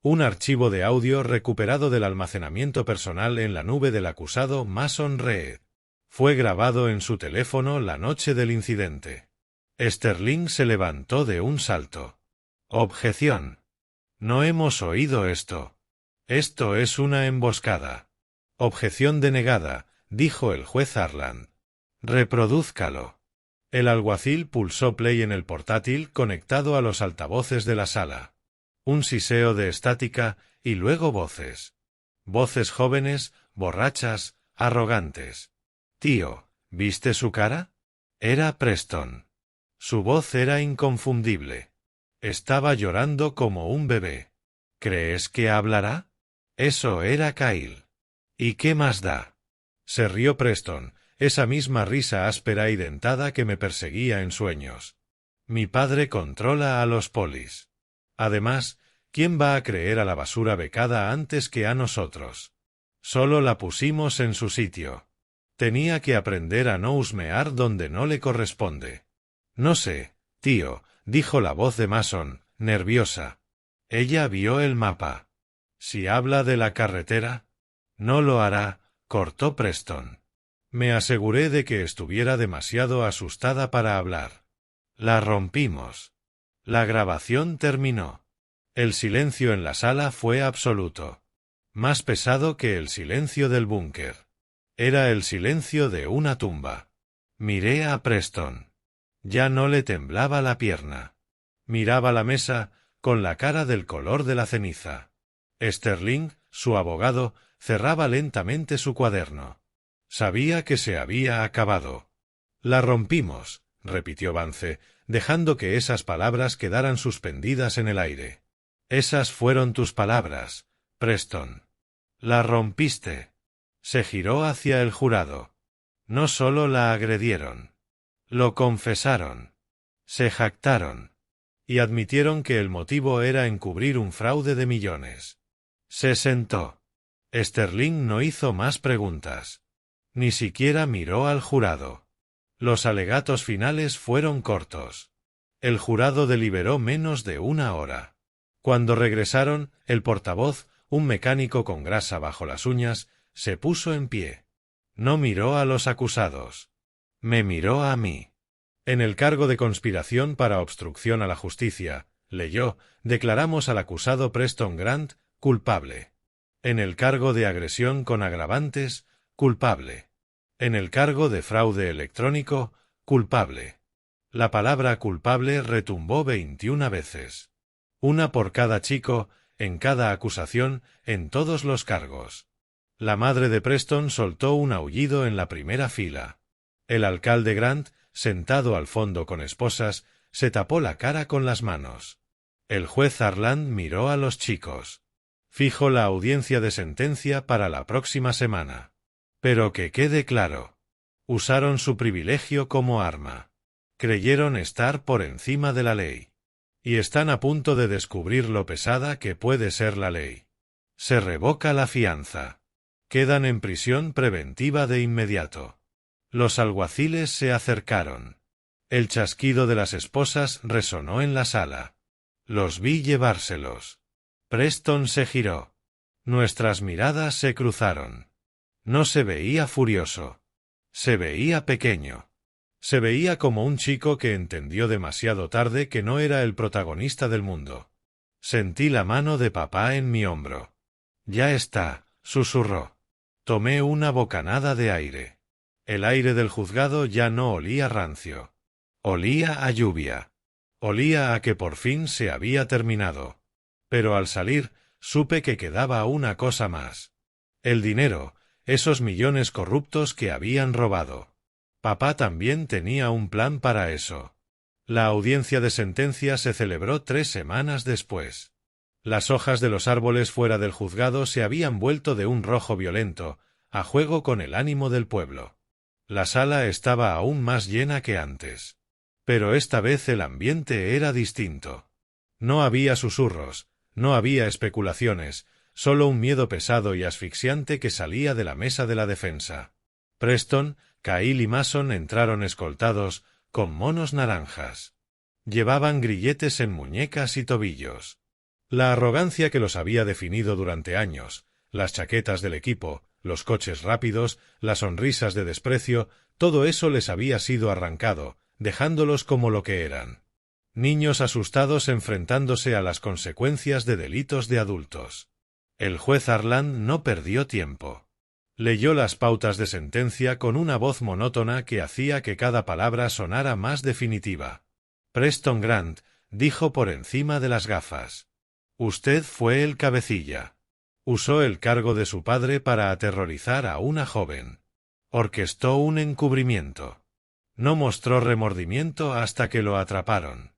Un archivo de audio recuperado del almacenamiento personal en la nube del acusado Mason Reed. Fue grabado en su teléfono la noche del incidente. Sterling se levantó de un salto. Objeción. No hemos oído esto. Esto es una emboscada. Objeción denegada, dijo el juez Harland. Reprodúzcalo. El alguacil pulsó play en el portátil conectado a los altavoces de la sala. Un siseo de estática y luego voces. Voces jóvenes, borrachas, arrogantes. Tío, ¿viste su cara? Era Preston. Su voz era inconfundible. Estaba llorando como un bebé. ¿Crees que hablará? Eso era Kyle. ¿Y qué más da? Se rió Preston, esa misma risa áspera y dentada que me perseguía en sueños. Mi padre controla a los polis. Además, ¿quién va a creer a la basura becada antes que a nosotros? Solo la pusimos en su sitio. Tenía que aprender a no husmear donde no le corresponde. No sé, tío, dijo la voz de Mason, nerviosa. Ella vio el mapa. Si habla de la carretera, no lo hará, cortó Preston. Me aseguré de que estuviera demasiado asustada para hablar. La rompimos. La grabación terminó. El silencio en la sala fue absoluto. Más pesado que el silencio del búnker. Era el silencio de una tumba. Miré a Preston. Ya no le temblaba la pierna. Miraba la mesa, con la cara del color de la ceniza. Sterling, su abogado, cerraba lentamente su cuaderno. Sabía que se había acabado. La rompimos, repitió Vance, dejando que esas palabras quedaran suspendidas en el aire. Esas fueron tus palabras, Preston. La rompiste. Se giró hacia el jurado. No solo la agredieron. Lo confesaron. Se jactaron. Y admitieron que el motivo era encubrir un fraude de millones. Se sentó. Sterling no hizo más preguntas. Ni siquiera miró al jurado. Los alegatos finales fueron cortos. El jurado deliberó menos de una hora. Cuando regresaron, el portavoz, un mecánico con grasa bajo las uñas, se puso en pie. No miró a los acusados. Me miró a mí. En el cargo de conspiración para obstrucción a la justicia, leyó, declaramos al acusado Preston Grant culpable. En el cargo de agresión con agravantes, culpable. En el cargo de fraude electrónico, culpable. La palabra culpable retumbó 21 veces. Una por cada chico, en cada acusación, en todos los cargos. La madre de Preston soltó un aullido en la primera fila. El alcalde Grant, sentado al fondo con esposas, se tapó la cara con las manos. El juez Harland miró a los chicos. Fijo la audiencia de sentencia para la próxima semana. Pero que quede claro. Usaron su privilegio como arma. Creyeron estar por encima de la ley. Y están a punto de descubrir lo pesada que puede ser la ley. Se revoca la fianza. Quedan en prisión preventiva de inmediato. Los alguaciles se acercaron. El chasquido de las esposas resonó en la sala. Los vi llevárselos. Preston se giró. Nuestras miradas se cruzaron. No se veía furioso. Se veía pequeño. Se veía como un chico que entendió demasiado tarde que no era el protagonista del mundo. Sentí la mano de papá en mi hombro. Ya está, susurró. Tomé una bocanada de aire. El aire del juzgado ya no olía rancio. Olía a lluvia. Olía a que por fin se había terminado. Pero al salir, supe que quedaba una cosa más. El dinero, esos millones corruptos que habían robado. Papá también tenía un plan para eso. La audiencia de sentencia se celebró 3 semanas después. Las hojas de los árboles fuera del juzgado se habían vuelto de un rojo violento, a juego con el ánimo del pueblo. La sala estaba aún más llena que antes. Pero esta vez el ambiente era distinto. No había susurros, no había especulaciones, solo un miedo pesado y asfixiante que salía de la mesa de la defensa. Preston, Cahill y Mason entraron escoltados, con monos naranjas. Llevaban grilletes en muñecas y tobillos. La arrogancia que los había definido durante años, las chaquetas del equipo, los coches rápidos, las sonrisas de desprecio, todo eso les había sido arrancado, dejándolos como lo que eran. Niños asustados enfrentándose a las consecuencias de delitos de adultos. El juez Harland no perdió tiempo. Leyó las pautas de sentencia con una voz monótona que hacía que cada palabra sonara más definitiva. Preston Grant, dijo por encima de las gafas. Usted fue el cabecilla. Usó el cargo de su padre para aterrorizar a una joven. Orquestó un encubrimiento. No mostró remordimiento hasta que lo atraparon.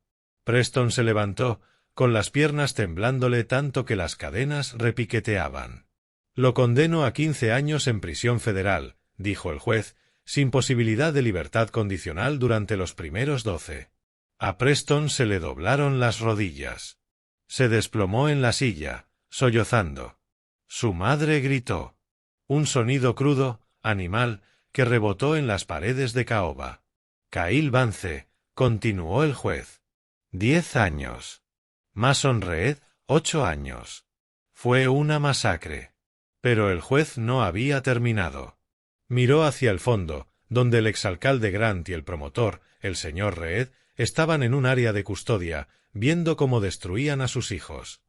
Preston se levantó, con las piernas temblándole tanto que las cadenas repiqueteaban. Lo condeno a 15 años en prisión federal, dijo el juez, sin posibilidad de libertad condicional durante los primeros 12. A Preston se le doblaron las rodillas. Se desplomó en la silla, sollozando. Su madre gritó. Un sonido crudo, animal, que rebotó en las paredes de caoba. Cahill Vance, continuó el juez. 10 años. Mason Reed, 8 años. Fue una masacre. Pero el juez no había terminado. Miró hacia el fondo, donde el exalcalde Grant y el promotor, el señor Reed, estaban en un área de custodia, viendo cómo destruían a sus hijos.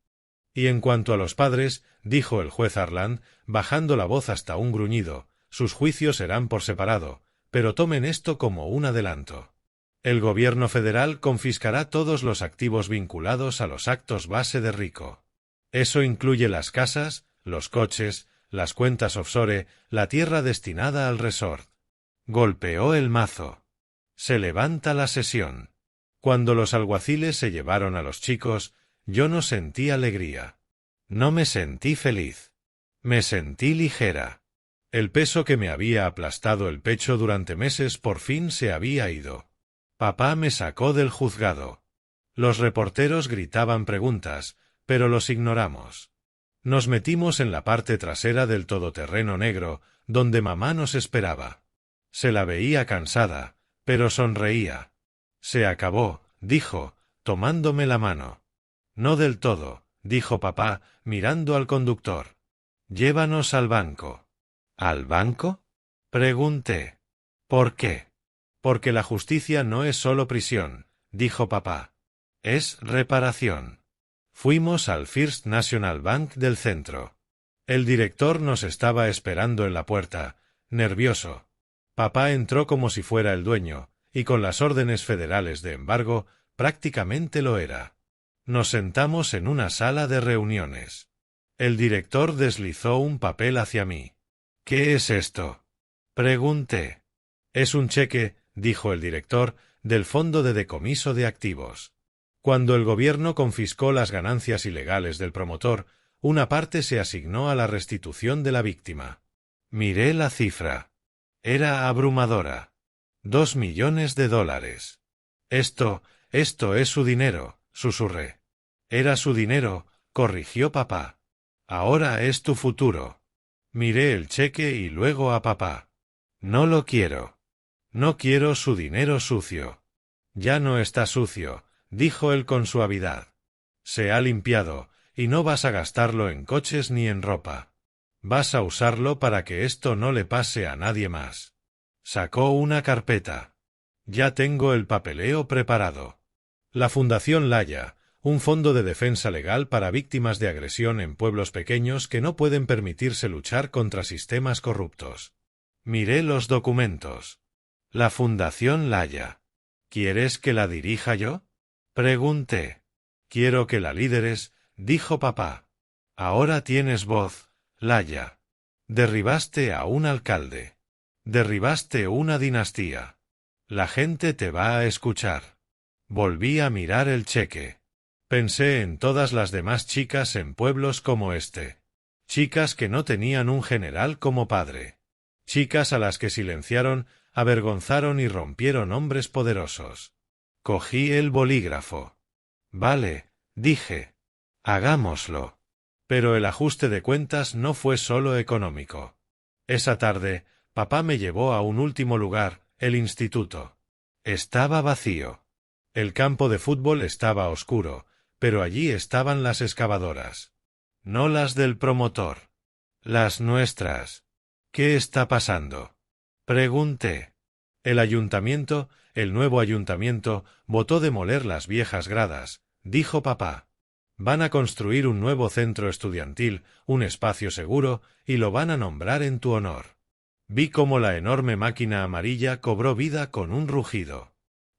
Y en cuanto a los padres, dijo el juez Harland, bajando la voz hasta un gruñido, sus juicios serán por separado, pero tomen esto como un adelanto. El gobierno federal confiscará todos los activos vinculados a los actos base de Rico. Eso incluye las casas, los coches, las cuentas offshore, la tierra destinada al resort. Golpeó el mazo. Se levanta la sesión. Cuando los alguaciles se llevaron a los chicos, yo no sentí alegría. No me sentí feliz. Me sentí ligera. El peso que me había aplastado el pecho durante meses por fin se había ido. Papá me sacó del juzgado. Los reporteros gritaban preguntas, pero los ignoramos. Nos metimos en la parte trasera del todoterreno negro, donde mamá nos esperaba. Se la veía cansada, pero sonreía. Se acabó, dijo, tomándome la mano. No del todo, dijo papá, mirando al conductor. Llévanos al banco. ¿Al banco? Pregunté. ¿Por qué? Porque la justicia no es solo prisión, dijo papá. Es reparación. Fuimos al First National Bank del centro. El director nos estaba esperando en la puerta, nervioso. Papá entró como si fuera el dueño, y con las órdenes federales de embargo, prácticamente lo era. Nos sentamos en una sala de reuniones. El director deslizó un papel hacia mí. ¿Qué es esto? Pregunté. Es un cheque, dijo el director, del Fondo de Decomiso de Activos. Cuando el gobierno confiscó las ganancias ilegales del promotor, una parte se asignó a la restitución de la víctima. Miré la cifra. Era abrumadora. $2 millones. Esto es su dinero, susurré. Era su dinero, corrigió papá. Ahora es tu futuro. Miré el cheque y luego a papá. No lo quiero. No quiero su dinero sucio. Ya no está sucio, dijo él con suavidad. Se ha limpiado, y no vas a gastarlo en coches ni en ropa. Vas a usarlo para que esto no le pase a nadie más. Sacó una carpeta. Ya tengo el papeleo preparado. La Fundación Laya, un fondo de defensa legal para víctimas de agresión en pueblos pequeños que no pueden permitirse luchar contra sistemas corruptos. Miré los documentos. La Fundación Laya. ¿Quieres que la dirija yo? Pregunté. Quiero que la lideres, dijo papá. Ahora tienes voz, Laya. Derribaste a un alcalde. Derribaste una dinastía. La gente te va a escuchar. Volví a mirar el cheque. Pensé en todas las demás chicas en pueblos como este. Chicas que no tenían un general como padre. Chicas a las que silenciaron, avergonzaron y rompieron hombres poderosos. Cogí el bolígrafo. Vale, dije. Hagámoslo. Pero el ajuste de cuentas no fue solo económico. Esa tarde, papá me llevó a un último lugar, el instituto. Estaba vacío. El campo de fútbol estaba oscuro, pero allí estaban las excavadoras. No las del promotor. Las nuestras. ¿Qué está pasando? Pregunté. El ayuntamiento, el nuevo ayuntamiento, votó demoler las viejas gradas, dijo papá. Van a construir un nuevo centro estudiantil, un espacio seguro, y lo van a nombrar en tu honor. Vi cómo la enorme máquina amarilla cobró vida con un rugido.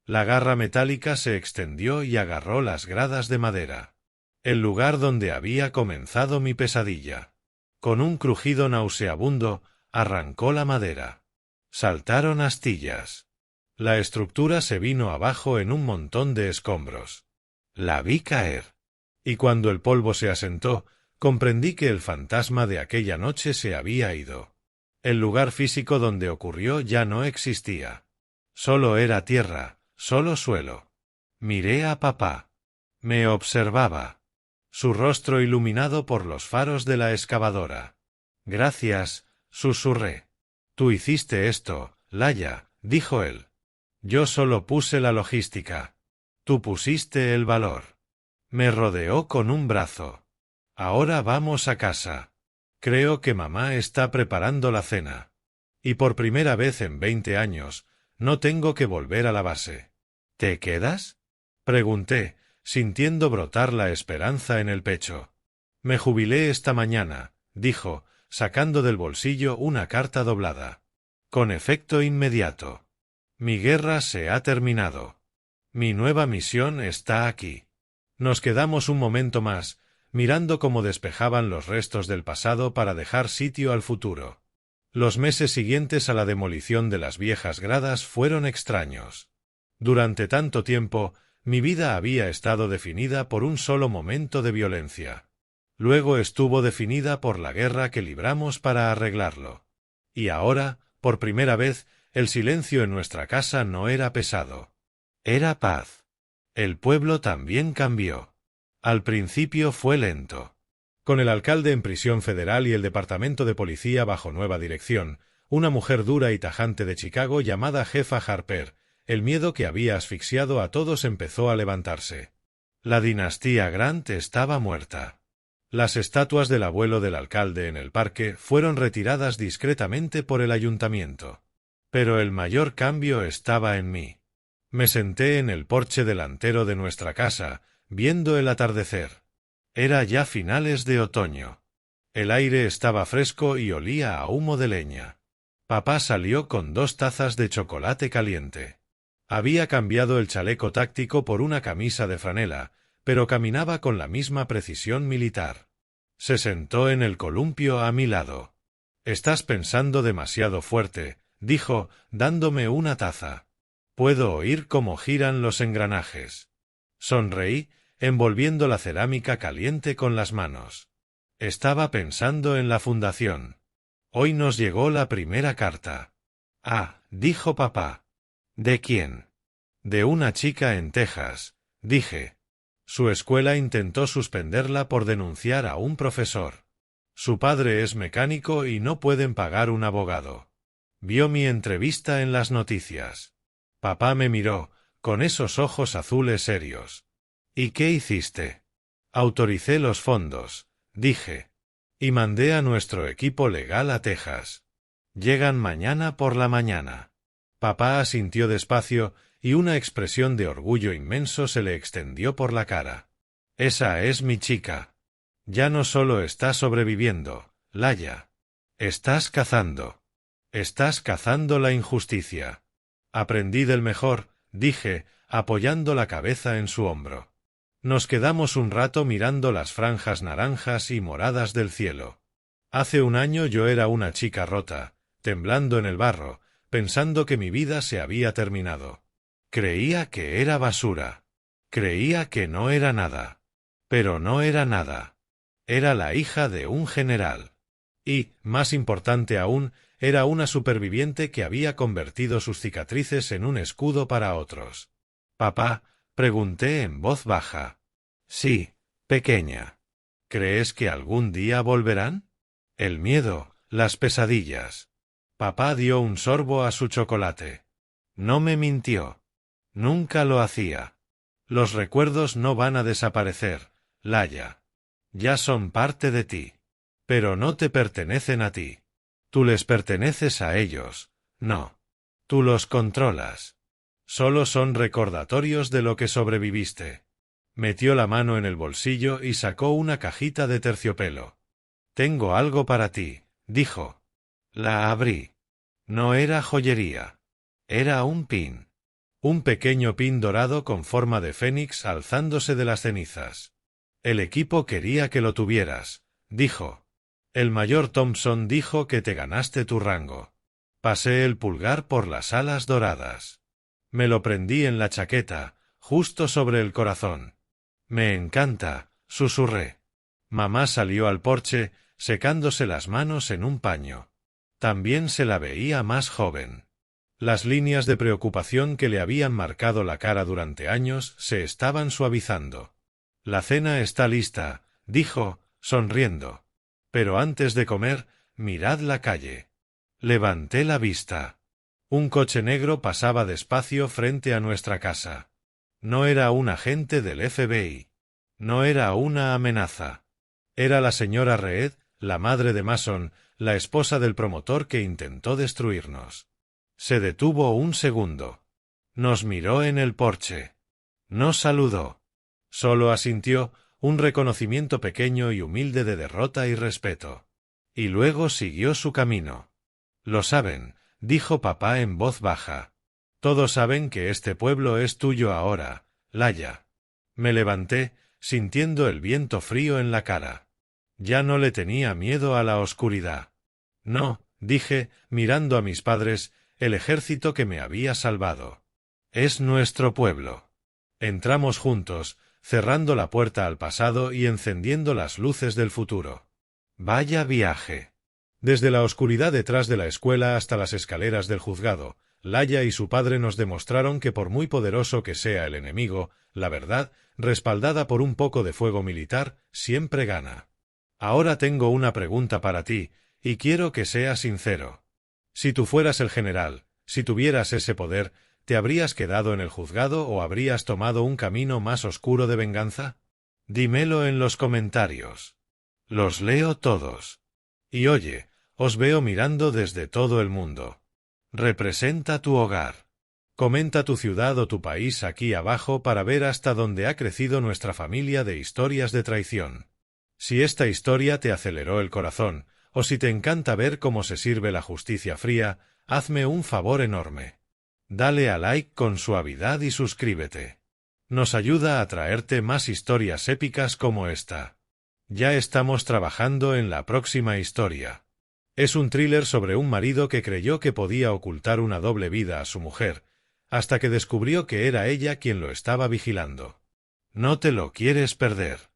La garra metálica se extendió y agarró las gradas de madera. El lugar donde había comenzado mi pesadilla. Con un crujido nauseabundo, arrancó la madera. Saltaron astillas. La estructura se vino abajo en un montón de escombros. La vi caer. Y cuando el polvo se asentó, comprendí que el fantasma de aquella noche se había ido. El lugar físico donde ocurrió ya no existía. Solo era tierra, solo suelo. Miré a papá. Me observaba. Su rostro iluminado por los faros de la excavadora. Gracias, susurré. Tú hiciste esto, Laya, dijo él. Yo solo puse la logística. Tú pusiste el valor. Me rodeó con un brazo. Ahora vamos a casa. Creo que mamá está preparando la cena. Y por primera vez en 20 años, no tengo que volver a la base. ¿Te quedas? Pregunté, sintiendo brotar la esperanza en el pecho. Me jubilé esta mañana, dijo, sacando del bolsillo una carta doblada. Con efecto inmediato. Mi guerra se ha terminado. Mi nueva misión está aquí. Nos quedamos un momento más, mirando cómo despejaban los restos del pasado para dejar sitio al futuro. Los meses siguientes a la demolición de las viejas gradas fueron extraños. Durante tanto tiempo, mi vida había estado definida por un solo momento de violencia. Luego estuvo definida por la guerra que libramos para arreglarlo. Y ahora, por primera vez, el silencio en nuestra casa no era pesado. Era paz. El pueblo también cambió. Al principio fue lento. con el alcalde en prisión federal y el departamento de policía bajo nueva dirección, una mujer dura y tajante de Chicago llamada Jefa Harper, el miedo que había asfixiado a todos empezó a levantarse. La dinastía Grant estaba muerta. Las estatuas del abuelo del alcalde en el parque fueron retiradas discretamente por el ayuntamiento. Pero el mayor cambio estaba en mí. Me senté en el porche delantero de nuestra casa, viendo el atardecer. Era ya finales de otoño. El aire estaba fresco y olía a humo de leña. Papá salió con 2 tazas de chocolate caliente. Había cambiado el chaleco táctico por una camisa de franela, pero caminaba con la misma precisión militar. Se sentó en el columpio a mi lado. «Estás pensando demasiado fuerte», dijo, dándome una taza. «Puedo oír cómo giran los engranajes». Sonreí, envolviendo la cerámica caliente con las manos. Estaba pensando en la fundación. Hoy nos llegó la primera carta. «Ah», dijo papá. «¿De quién?» «De una chica en Texas», dije. Su escuela intentó suspenderla por denunciar a un profesor. Su padre es mecánico y no pueden pagar un abogado. Vio mi entrevista en las noticias. Papá me miró, con esos ojos azules serios. «¿Y qué hiciste?» «Autoricé los fondos», dije. «Y mandé a nuestro equipo legal a Texas. Llegan mañana por la mañana». Papá asintió despacio y una expresión de orgullo inmenso se le extendió por la cara. «Esa es mi chica. Ya no solo estás sobreviviendo, Laya. Estás cazando. Estás cazando la injusticia». «Aprendí del mejor», dije, apoyando la cabeza en su hombro. Nos quedamos un rato mirando las franjas naranjas y moradas del cielo. Hace un año yo era una chica rota, temblando en el barro, pensando que mi vida se había terminado. Creía que era basura. Creía que no era nada. Pero no era nada. Era la hija de un general. Y, más importante aún, era una superviviente que había convertido sus cicatrices en un escudo para otros. «Papá», pregunté en voz baja. «Sí, pequeña. ¿Crees que algún día volverán?» «El miedo, las pesadillas». Papá dio un sorbo a su chocolate. No me mintió. Nunca lo hacía. «Los recuerdos no van a desaparecer, Laya. Ya son parte de ti. Pero no te pertenecen a ti. Tú les perteneces a ellos. No. Tú los controlas. Solo son recordatorios de lo que sobreviviste». Metió la mano en el bolsillo y sacó una cajita de terciopelo. «Tengo algo para ti», dijo. La abrí. No era joyería. Era un pin. Un pequeño pin dorado con forma de fénix alzándose de las cenizas. «El equipo quería que lo tuvieras», dijo. «El mayor Thompson dijo que te ganaste tu rango». Pasé el pulgar por las alas doradas. Me lo prendí en la chaqueta, justo sobre el corazón. «Me encanta», susurré. Mamá salió al porche, secándose las manos en un paño. También se la veía más joven. Las líneas de preocupación que le habían marcado la cara durante años se estaban suavizando. «La cena está lista», dijo, sonriendo. «Pero antes de comer, mirad la calle». Levanté la vista. Un coche negro pasaba despacio frente a nuestra casa. No era un agente del FBI. No era una amenaza. Era la señora Reed, la madre de Mason, la esposa del promotor que intentó destruirnos. Se detuvo un segundo. Nos miró en el porche. No saludó. Solo asintió, un reconocimiento pequeño y humilde de derrota y respeto. Y luego siguió su camino. «Lo saben», dijo papá en voz baja. «Todos saben que este pueblo es tuyo ahora, Laya». Me levanté, sintiendo el viento frío en la cara. Ya no le tenía miedo a la oscuridad. «No», dije, mirando a mis padres, el ejército que me había salvado. «Es nuestro pueblo». Entramos juntos, cerrando la puerta al pasado y encendiendo las luces del futuro. Vaya viaje. Desde la oscuridad detrás de la escuela hasta las escaleras del juzgado, Laya y su padre nos demostraron que por muy poderoso que sea el enemigo, la verdad, respaldada por un poco de fuego militar, siempre gana. Ahora tengo una pregunta para ti, y quiero que seas sincero. Si tú fueras el general, si tuvieras ese poder, ¿te habrías quedado en el juzgado o habrías tomado un camino más oscuro de venganza? Dímelo en los comentarios. Los leo todos. Y oye, os veo mirando desde todo el mundo. Representa tu hogar. Comenta tu ciudad o tu país aquí abajo para ver hasta dónde ha crecido nuestra familia de historias de traición. Si esta historia te aceleró el corazón, o si te encanta ver cómo se sirve la justicia fría, hazme un favor enorme. Dale a like con suavidad y suscríbete. Nos ayuda a traerte más historias épicas como esta. Ya estamos trabajando en la próxima historia. Es un thriller sobre un marido que creyó que podía ocultar una doble vida a su mujer, hasta que descubrió que era ella quien lo estaba vigilando. No te lo quieres perder.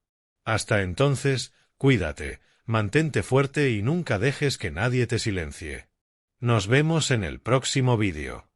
Hasta entonces, cuídate, mantente fuerte y nunca dejes que nadie te silencie. Nos vemos en el próximo vídeo.